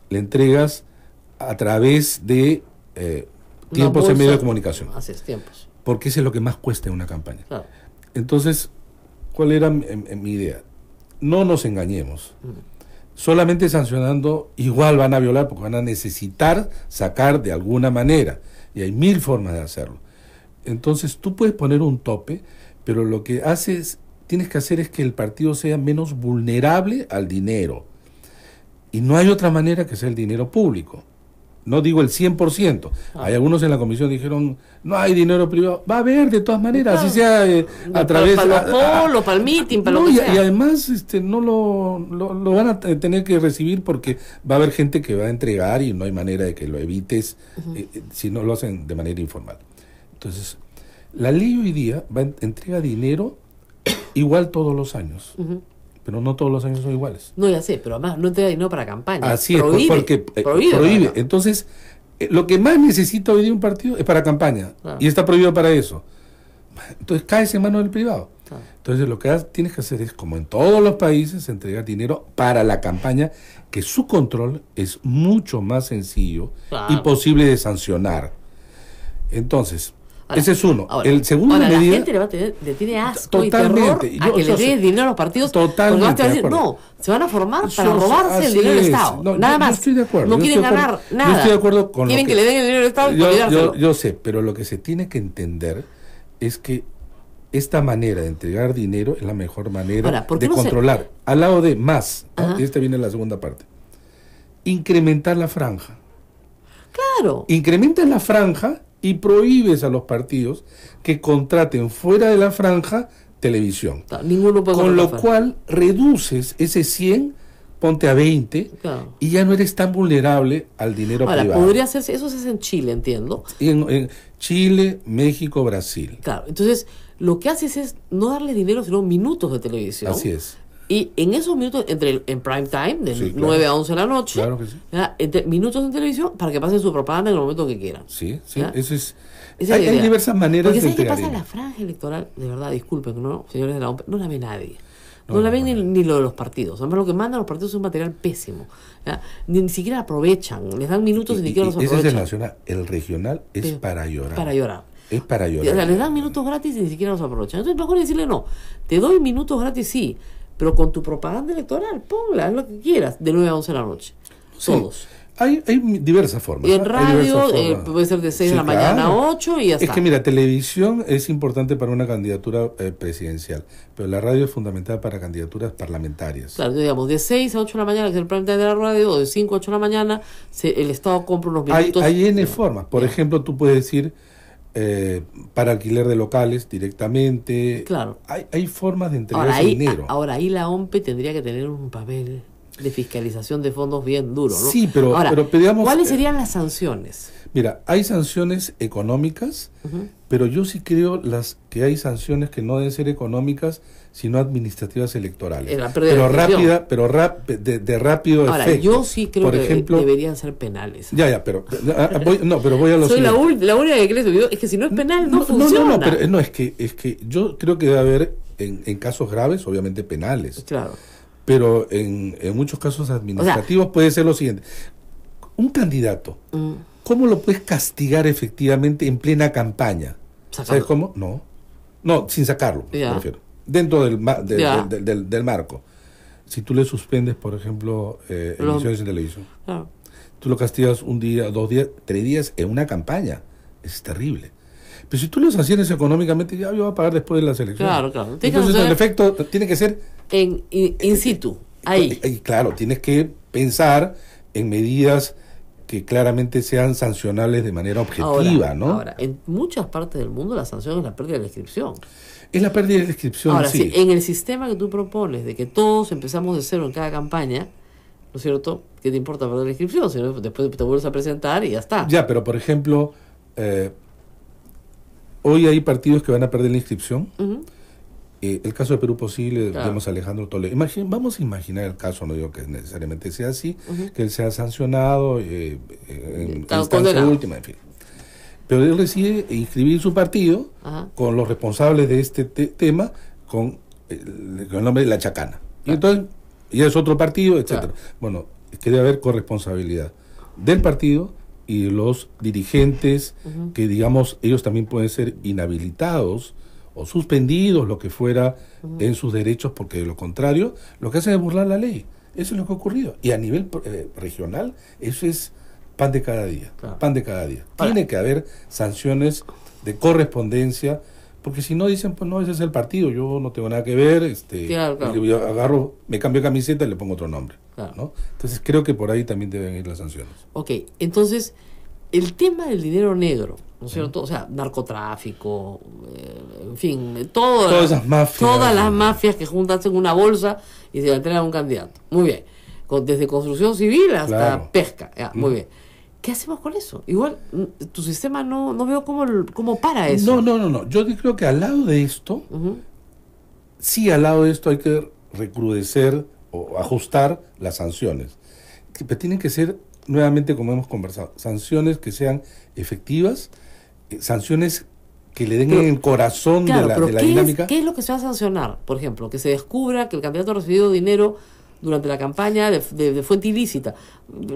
le entregas a través de tiempos en medio de comunicación, Así es, tiempos. porque eso es lo que más cuesta en una campaña. Claro. Entonces, ¿cuál era mi idea? No nos engañemos. Solamente sancionando, igual van a violar porque van a necesitar sacar de alguna manera. Y hay 1000 formas de hacerlo. Entonces, tú puedes poner un tope, pero lo que tienes que hacer es que el partido sea menos vulnerable al dinero. Y no hay otra manera que sea el dinero público. no digo el 100%. Hay algunos en la comisión dijeron, no hay dinero privado. Va a haber de todas maneras, Claro. así sea a través... Para los polos, para el meeting, para No, lo que y sea. además no lo van a tener que recibir porque va a haber gente que va a entregar y no hay manera de que lo evites si no lo hacen de manera informal. Entonces, la ley hoy día entrega dinero igual todos los años, pero no todos los años son iguales. No, ya sé, pero además no te da dinero para campaña. Así es, Prohíbe, porque prohíbe. Entonces, lo que más necesita hoy día un partido es para campaña, Claro. y está prohibido para eso. Entonces caes en manos del privado. Claro. Entonces lo que tienes que hacer es, como en todos los países, entregar dinero para la campaña, que su control es mucho más sencillo Claro. y posible de sancionar. Entonces, Ahora, ese es uno. ahora, El segundo ahora, medida... la gente le tiene asco Totalmente. y terror a que le den dinero a los partidos. Totalmente porque vas a de decir, acuerdo. no, se van a formar para Yo- robarse el así dinero del es. Estado. No, nada yo más. estoy de acuerdo. No Yo quieren estoy de ganar acuerdo. nada. Yo estoy de acuerdo con Quieren lo que le den el dinero del Estado y yo, olvidárselo. yo sé, pero lo que se tiene que entender es que esta manera de entregar dinero es la mejor manera Ahora, ¿por qué de no se- controlar. Al lado de más, ¿no? Ajá. Y esta viene la segunda parte. Incrementar la franja. Claro. Incrementas la franja y prohíbes a los partidos que contraten fuera de la franja televisión. Claro, ninguno puede Con lo contratar. cual reduces ese 100, ponte a 20, Claro. y ya no eres tan vulnerable al dinero Ahora, privado. podría hacerse, eso se hace en Chile, entiendo. En Chile, México, Brasil. Claro, entonces lo que haces es no darle dinero, sino minutos de televisión. Así es. Y en esos minutos, en prime time, de Sí, claro. 9 a 11 de la noche, Claro que sí. ¿verdad? Minutos en televisión para que pasen su propaganda en el momento que quieran. Sí, sí. ¿Ya? Eso es. Esa es la Hay idea. diversas maneras Porque de ¿sabes qué entregar pasa? dinero. La franja electoral, de verdad, disculpen, ¿no? Señores de la OMP, no la ve nadie. No, No, la ven no, ni lo de los partidos. Además, lo que mandan los partidos es un material pésimo. ¿Ya? Ni siquiera aprovechan. Les dan minutos y ni siquiera los ese es el aprovechan. nacional. El regional es Pero para llorar. Para llorar. Es para O llorar. sea, les dan minutos gratis y ni siquiera los aprovechan. Entonces, mejor decirle no. Te doy minutos gratis, sí, pero con tu propaganda electoral, ponla, haz lo que quieras, de 9 a 11 de la noche. Sí. Todos. Hay diversas formas. Y en Hay radio diversas formas. puede ser de 6 Sí, de la mañana a claro. 8 y ya Es está. que mira, televisión es importante para una candidatura presidencial, pero la radio es fundamental para candidaturas parlamentarias. Claro, digamos, de 6 a 8 de la mañana, que es el prime time de la radio, o de 5 a 8 de la mañana, el Estado compra unos minutos. Hay N formas. Por ejemplo, tú puedes decir para alquiler de locales directamente. Claro. Hay formas de entregar Ahora ese ahí, dinero. ahora ahí la OMP tendría que tener un papel de fiscalización de fondos bien duro, ¿no? Sí, pero Ahora, digamos, ¿cuáles serían las sanciones? Mira, hay sanciones económicas, pero yo sí creo que hay sanciones que no deben ser económicas, sino administrativas electorales. La pérdida de elección. De rápido Ahora, efecto. yo sí creo Por que ejemplo, deberían ser penales. Ya, pero voy a lo Soy la siguiente. única que cree eso. Es que si no es penal, no funciona. No, pero es que yo creo que debe haber en casos graves, obviamente penales, Claro. pero en muchos casos administrativos puede ser lo siguiente. Un candidato, ¿cómo lo puedes castigar efectivamente en plena campaña? Sacando. ¿Sabes cómo? No, sin sacarlo, Ya. me refiero. Dentro Ya. del marco. Si tú le suspendes, por ejemplo, emisiones en televisión, Claro. tú lo castigas un día, 2 días, 3 días en una campaña. Es terrible. Pero si tú lo sancionas económicamente, ya yo voy a pagar después de las elecciones. Claro. Tienes que Entonces, hacer el efecto tiene que ser... in situ, ahí. Y claro, tienes que pensar en medidas que claramente sean sancionables de manera objetiva, ¿no? Ahora, en muchas partes del mundo la sanción es la pérdida de la inscripción. Es la pérdida de la inscripción, Ahora, sí. si en el sistema que tú propones, de que todos empezamos de cero en cada campaña, ¿no es cierto? ¿Qué te importa perder la inscripción? Si no, después te vuelves a presentar y ya está. Ya, pero por ejemplo, hoy hay partidos que van a perder la inscripción. Ujú. El caso de Perú Posible, Claro. vemos a Alejandro Toledo. Vamos a imaginar el caso, no digo que necesariamente sea así, que él sea sancionado en Está instancia condenado. última, en fin. Pero él decide inscribir su partido Ajá. con los responsables de este tema con el nombre de La Chacana. Y entonces ya es otro partido, etcétera. Claro. Bueno, es que debe haber corresponsabilidad del partido y de los dirigentes que, digamos, ellos también pueden ser inhabilitados o suspendidos, lo que fuera, en sus derechos, porque de lo contrario, lo que hacen es burlar la ley. Eso es lo que ha ocurrido. Y a nivel regional, eso es pan de cada día. Claro. Pan de cada día. Ahora, Tiene que haber sanciones de correspondencia, porque si no dicen, pues no, ese es el partido, yo no tengo nada que ver, Claro. yo agarro, me cambio de camiseta y le pongo otro nombre. Claro. Claro. ¿no? Entonces creo que por ahí también deben ir las sanciones. Ok, entonces, el tema del dinero negro, ¿no es cierto? O sea, narcotráfico, en fin, Todas esas mafias. Todas las mafias que juntan en una bolsa y se la entregan a un candidato. Muy bien. Desde construcción civil hasta Claro. pesca. Ya, muy bien. ¿Qué hacemos con eso? Igual, tu sistema no veo cómo para eso. No. Yo creo que al lado de esto, Ujú. sí, al lado de esto hay que recrudecer o ajustar las sanciones. Pero tienen que ser, nuevamente, como hemos conversado, sanciones que sean efectivas, sanciones que le den Pero, en el corazón Claro, de pero la ¿qué dinámica. es lo que se va a sancionar? Por ejemplo, que se descubra que el candidato ha recibido dinero durante la campaña de fuente ilícita.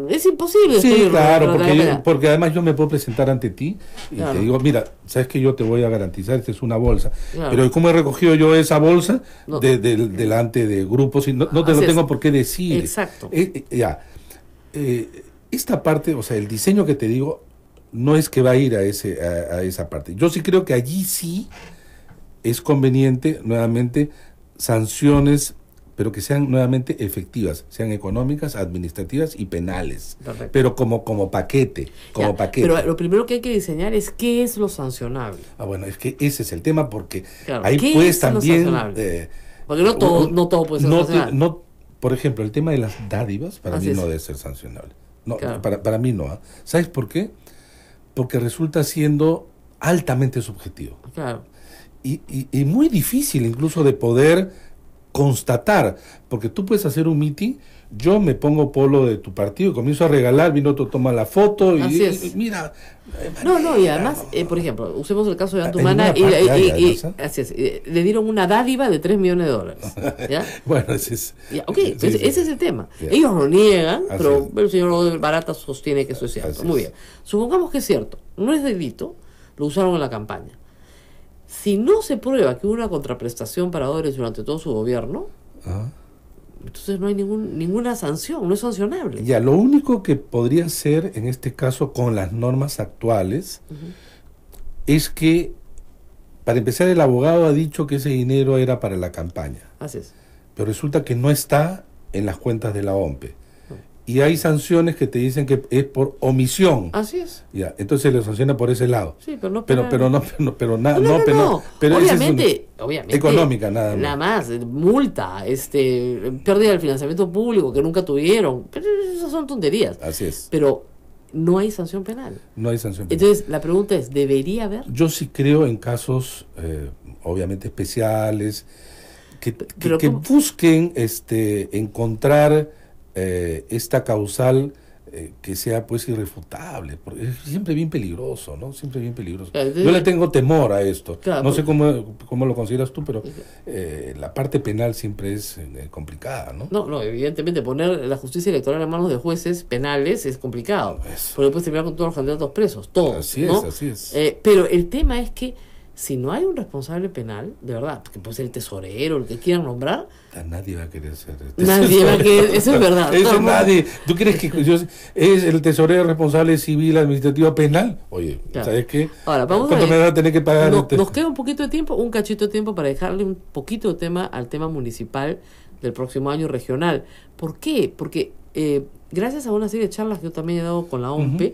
Es imposible. Sí, descubrirlo claro, durante la campaña. porque además yo me puedo presentar ante ti y Claro. te digo, mira, sabes que yo te voy a garantizar, esta es una bolsa. Claro. Pero ¿cómo he recogido yo esa bolsa? No. Delante de grupos y no te Así lo es. tengo por qué decir. Exacto. Esta parte, o sea, el diseño que te digo, no es que va a ir a esa parte. Yo sí creo que allí sí es conveniente, nuevamente, sanciones, pero que sean nuevamente efectivas, sean económicas, administrativas y penales. Perfecto. Pero como paquete, Ya, paquete. Pero lo primero que hay que diseñar es qué es lo sancionable. Bueno, es que ese es el tema, porque Claro, ahí ¿qué puedes es lo también... sancionable? Porque no todo puede ser sancionable. Por ejemplo, el tema de las dádivas, para Así mí es. no debe ser sancionable. No, Claro. para mí no. ¿Sabes por qué? Porque resulta siendo altamente subjetivo. Claro. Y muy difícil incluso de poder constatar, porque tú puedes hacer un meeting, yo me pongo polo de tu partido, comienzo a regalar, vino otro toma la foto Así y es. mira. Y además, por ejemplo, usemos el caso de En Antumana ninguna parte hay, y además, así es, le dieron una dádiva de $3 millones. ¿Ya? Bueno, ese es... Ya, ok, sí, sí. ese es el tema. Ya. Ellos lo niegan, Así pero es. el señor Barata sostiene que eso es cierto. Así Muy es. bien. Supongamos que es cierto. No es delito, lo usaron en la campaña. Si no se prueba que hubo una contraprestación para Odebrecht durante todo su gobierno, Ah. entonces no hay ninguna sanción, no es sancionable. Ya, lo único que podría ser en este caso con las normas actuales es que, para empezar, el abogado ha dicho que ese dinero era para la campaña, Así es. pero resulta que no está en las cuentas de la OMPE. Y hay sanciones que te dicen que es por omisión. Así es. Ya, entonces le sanciona por ese lado. Sí, pero no Pero penal. no, pero esa es obviamente, económica nada más. Nada más, multa, pérdida del financiamiento público que nunca tuvieron. Pero esas son tonterías. Así es. Pero no hay sanción penal. No hay sanción penal. Entonces, la pregunta es, ¿debería haber? Yo sí creo en casos obviamente especiales Pero que ¿cómo? busquen encontrar esta causal que sea pues irrefutable, porque es siempre bien peligroso, ¿no? Siempre bien peligroso. Claro, Yo le tengo temor a esto. Claro, No sé cómo lo consideras tú, pero la parte penal siempre es complicada, ¿no? No, evidentemente poner la justicia electoral en manos de jueces penales es complicado. Eso. Porque puedes terminar con todos los candidatos presos, todos. Así es, ¿no? así es. Pero el tema es que si no hay un responsable penal, de verdad, que puede ser el tesorero, el que quieran nombrar, Nadie va a querer ser nadie va a querer, eso es verdad. Todo Eso el mundo- nadie. ¿Tú crees que es el tesorero responsable civil, administrativo, penal? Oye, Claro. ¿sabes qué? Ahora, vamos ¿Cuánto a ver. me va a tener que pagar? Nos queda un poquito de tiempo, un cachito de tiempo para dejarle un poquito de tema al tema municipal del próximo año regional. ¿Por qué? Porque gracias a una serie de charlas que yo también he dado con la OMPE,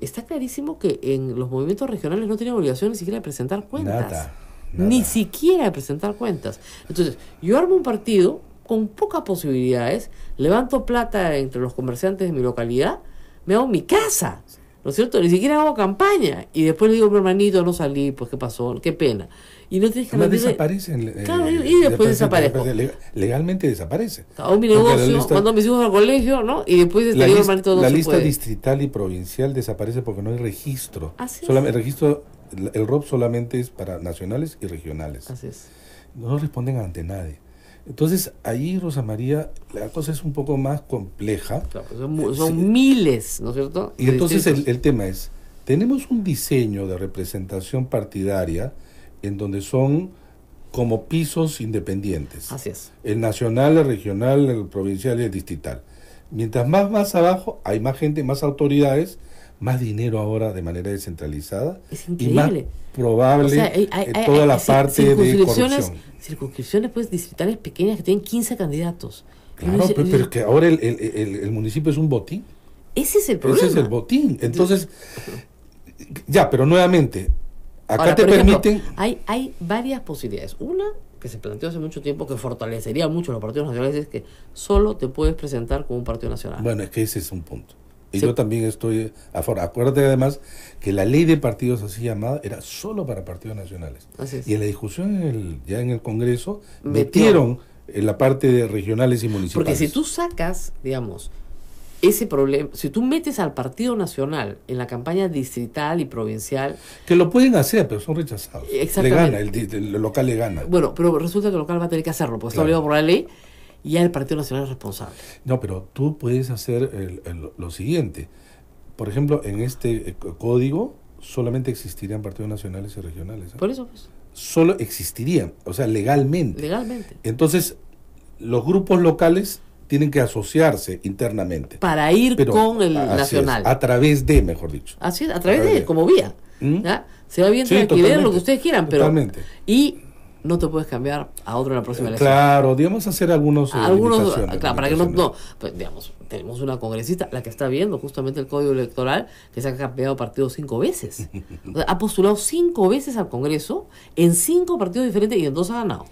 está clarísimo que en los movimientos regionales no tienen obligación ni siquiera de presentar cuentas. Nada. Ni siquiera de presentar cuentas. Entonces, yo armo un partido con pocas posibilidades, levanto plata entre los comerciantes de mi localidad, me hago mi casa, ¿no es cierto? Ni siquiera hago campaña. Y después le digo, mi hermanito, no salí, pues qué pasó, qué pena. Y no tienes que Además rendirle- desaparecen. Claro, y después desaparezco. Legalmente desaparece. Hago mi Porque la negocio, lista- mando a mis hijos al colegio, ¿no? Y después La, digo, lis- hermanito, no la se lista puede. distrital y provincial desaparece porque no hay registro. Así es. Solamente, el registro, el ROP solamente es para nacionales y regionales. Así es. No responden ante nadie. Entonces, ahí, Rosa María, la cosa es un poco más compleja. Claro, pues son Sí. miles, ¿no es cierto? Y de entonces distritos. el tema es, tenemos un diseño de representación partidaria en donde son como pisos independientes. Así es. El nacional, el regional, el provincial y el distrital. Mientras más abajo hay más gente, más autoridades, más dinero ahora de manera descentralizada Es y más increíble. probable O sea, hay toda la parte de circunscripciones, corrupción. circunscripciones pues distritales pequeñas que tienen 15 candidatos. Claro, pero es que ahora el municipio es un botín. Ese es el problema. Ese es el botín. Entonces, ya, pero nuevamente, acá ahora, te por ejemplo, permiten... hay varias posibilidades. Una que se planteó hace mucho tiempo, que fortalecería mucho los partidos nacionales, es que solo te puedes presentar como un partido nacional. Bueno, es que ese es un punto. Y Sí. yo también estoy a favor. Acuérdate además que la ley de partidos así llamada era solo para partidos nacionales. Así es. Y en la discusión ya en el Congreso Metió. metieron en la parte de regionales y municipales. Porque si tú sacas, digamos, ese problema, si tú metes al Partido Nacional en la campaña distrital y provincial, Que lo pueden hacer, pero son rechazados. Exactamente. Le gana, el local le gana. bueno, pero resulta que el local va a tener que hacerlo, porque está Claro. obligado por la ley, y ya el Partido Nacional es responsable. No, pero tú puedes hacer lo siguiente. Por ejemplo, en este código solamente existirían partidos nacionales y regionales. Por eso, pues, Solo existirían, o sea, legalmente. legalmente. Entonces, los grupos locales tienen que asociarse internamente. Para ir Pero, con el así nacional. es, a través de, mejor dicho. Así es, a través de, como vía. ¿Mm? ¿Ya? Se va bien Sí, alquiler, lo totalmente, que ustedes quieran, pero... totalmente. Y no te puedes cambiar a otro en la próxima elección. Claro, digamos hacer algunos limitaciones, claro, para que no, limitaciones. pues, digamos, tenemos una congresista, la que está viendo justamente el código electoral, que se ha cambiado partido 5 veces. O sea, ha postulado 5 veces al Congreso en 5 partidos diferentes y en 2 ha ganado.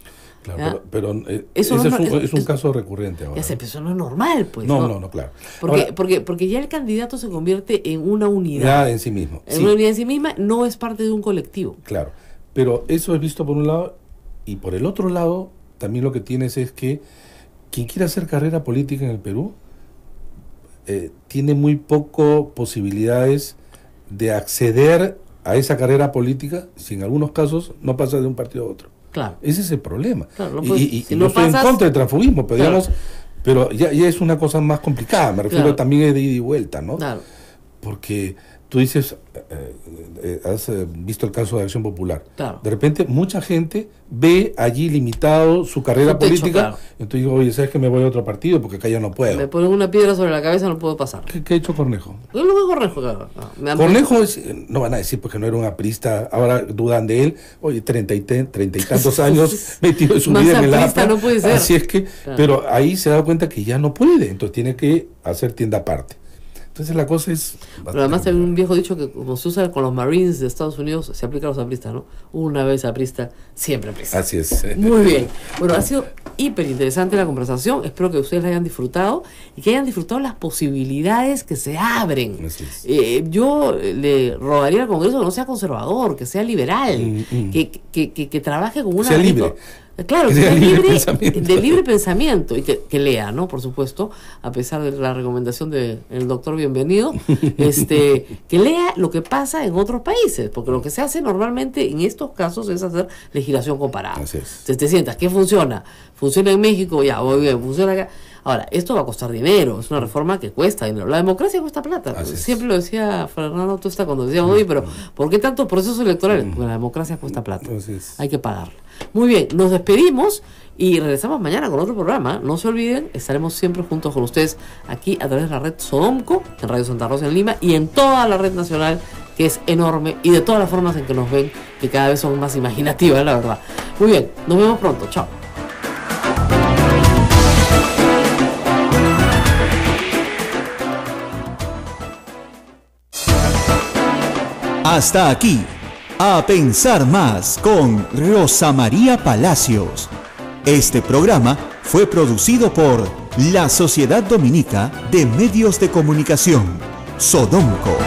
Claro, ¿Ya? pero Eso ese no es un caso recurrente ahora. Ya sé, pero eso no es normal, pues. No, claro. Porque, Ahora, porque ya el candidato se convierte en una unidad. ya en sí mismo. En Sí, una unidad en sí misma, no es parte de un colectivo. claro. Pero eso es visto por un lado, y por el otro lado, también lo que tienes es que quien quiera hacer carrera política en el Perú tiene muy poco posibilidades de acceder a esa carrera política si en algunos casos no pasa de un partido a otro. Claro. Ese es el problema. Claro, no Y- puedes- y si no no estoy pasas- en contra del transfugismo, pero, Claro. digamos, pero ya es una cosa más complicada. Me refiero Claro. también es de ida y vuelta, ¿no? Claro. Porque tú dices, has visto el caso de Acción Popular. Claro. De repente mucha gente ve allí limitado su carrera Su techo, política. claro. Entonces digo, oye, ¿sabes que me voy a otro partido? Porque acá ya no puedo. Me ponen una piedra sobre la cabeza, no puedo pasar. ¿Qué ha hecho Cornejo? Es lo que Cornejo, claro. No, me han- Cornejo no van a decir porque no era un aprista, ahora dudan de él, oye, treinta y tantos años metido en su Más vida en el aprista APRA, no puede ser. así es que, Claro. pero ahí se da cuenta que ya no puede, entonces tiene que hacer tienda aparte. Entonces la cosa es... Pero además hay un viejo dicho que como se usa con los Marines de Estados Unidos, se aplica a los apristas, ¿no? Una vez aprista, siempre aprista. Así es. Muy bien. Bueno, ha sido hiper interesante la conversación. Espero que ustedes la hayan disfrutado y que hayan disfrutado las posibilidades que se abren. Así es. Yo le rogaría al Congreso que no sea conservador, que sea liberal, que trabaje con una... sea libre. Claro, Que que sea sea libre libre, pensamiento. de libre pensamiento y que lea, ¿no? Por supuesto, a pesar de la recomendación del doctor Bienvenido, que lea lo que pasa en otros países, porque lo que se hace normalmente en estos casos es hacer legislación comparada. Así es. Entonces te sientas, ¿qué funciona? Funciona en México, ya, muy bien, funciona acá. Ahora, esto va a costar dinero, es una reforma que cuesta dinero. La democracia cuesta plata. Así es. Siempre lo decía Fernando Tuesta cuando decíamos, oye, pero ¿por qué tantos procesos electorales? Porque la democracia cuesta plata. Así es. Hay que pagarla. Muy bien, nos despedimos y regresamos mañana con otro programa. No se olviden, estaremos siempre juntos con ustedes aquí a través de la red Sodomco, en Radio Santa Rosa en Lima y en toda la red nacional, que es enorme, y de todas las formas en que nos ven, que cada vez son más imaginativas, la verdad. Muy bien, nos vemos pronto. Chao. Hasta aquí, A Pensar Más con Rosa María Palacios. Este programa fue producido por la Sociedad Dominica de Medios de Comunicación, Sodomco.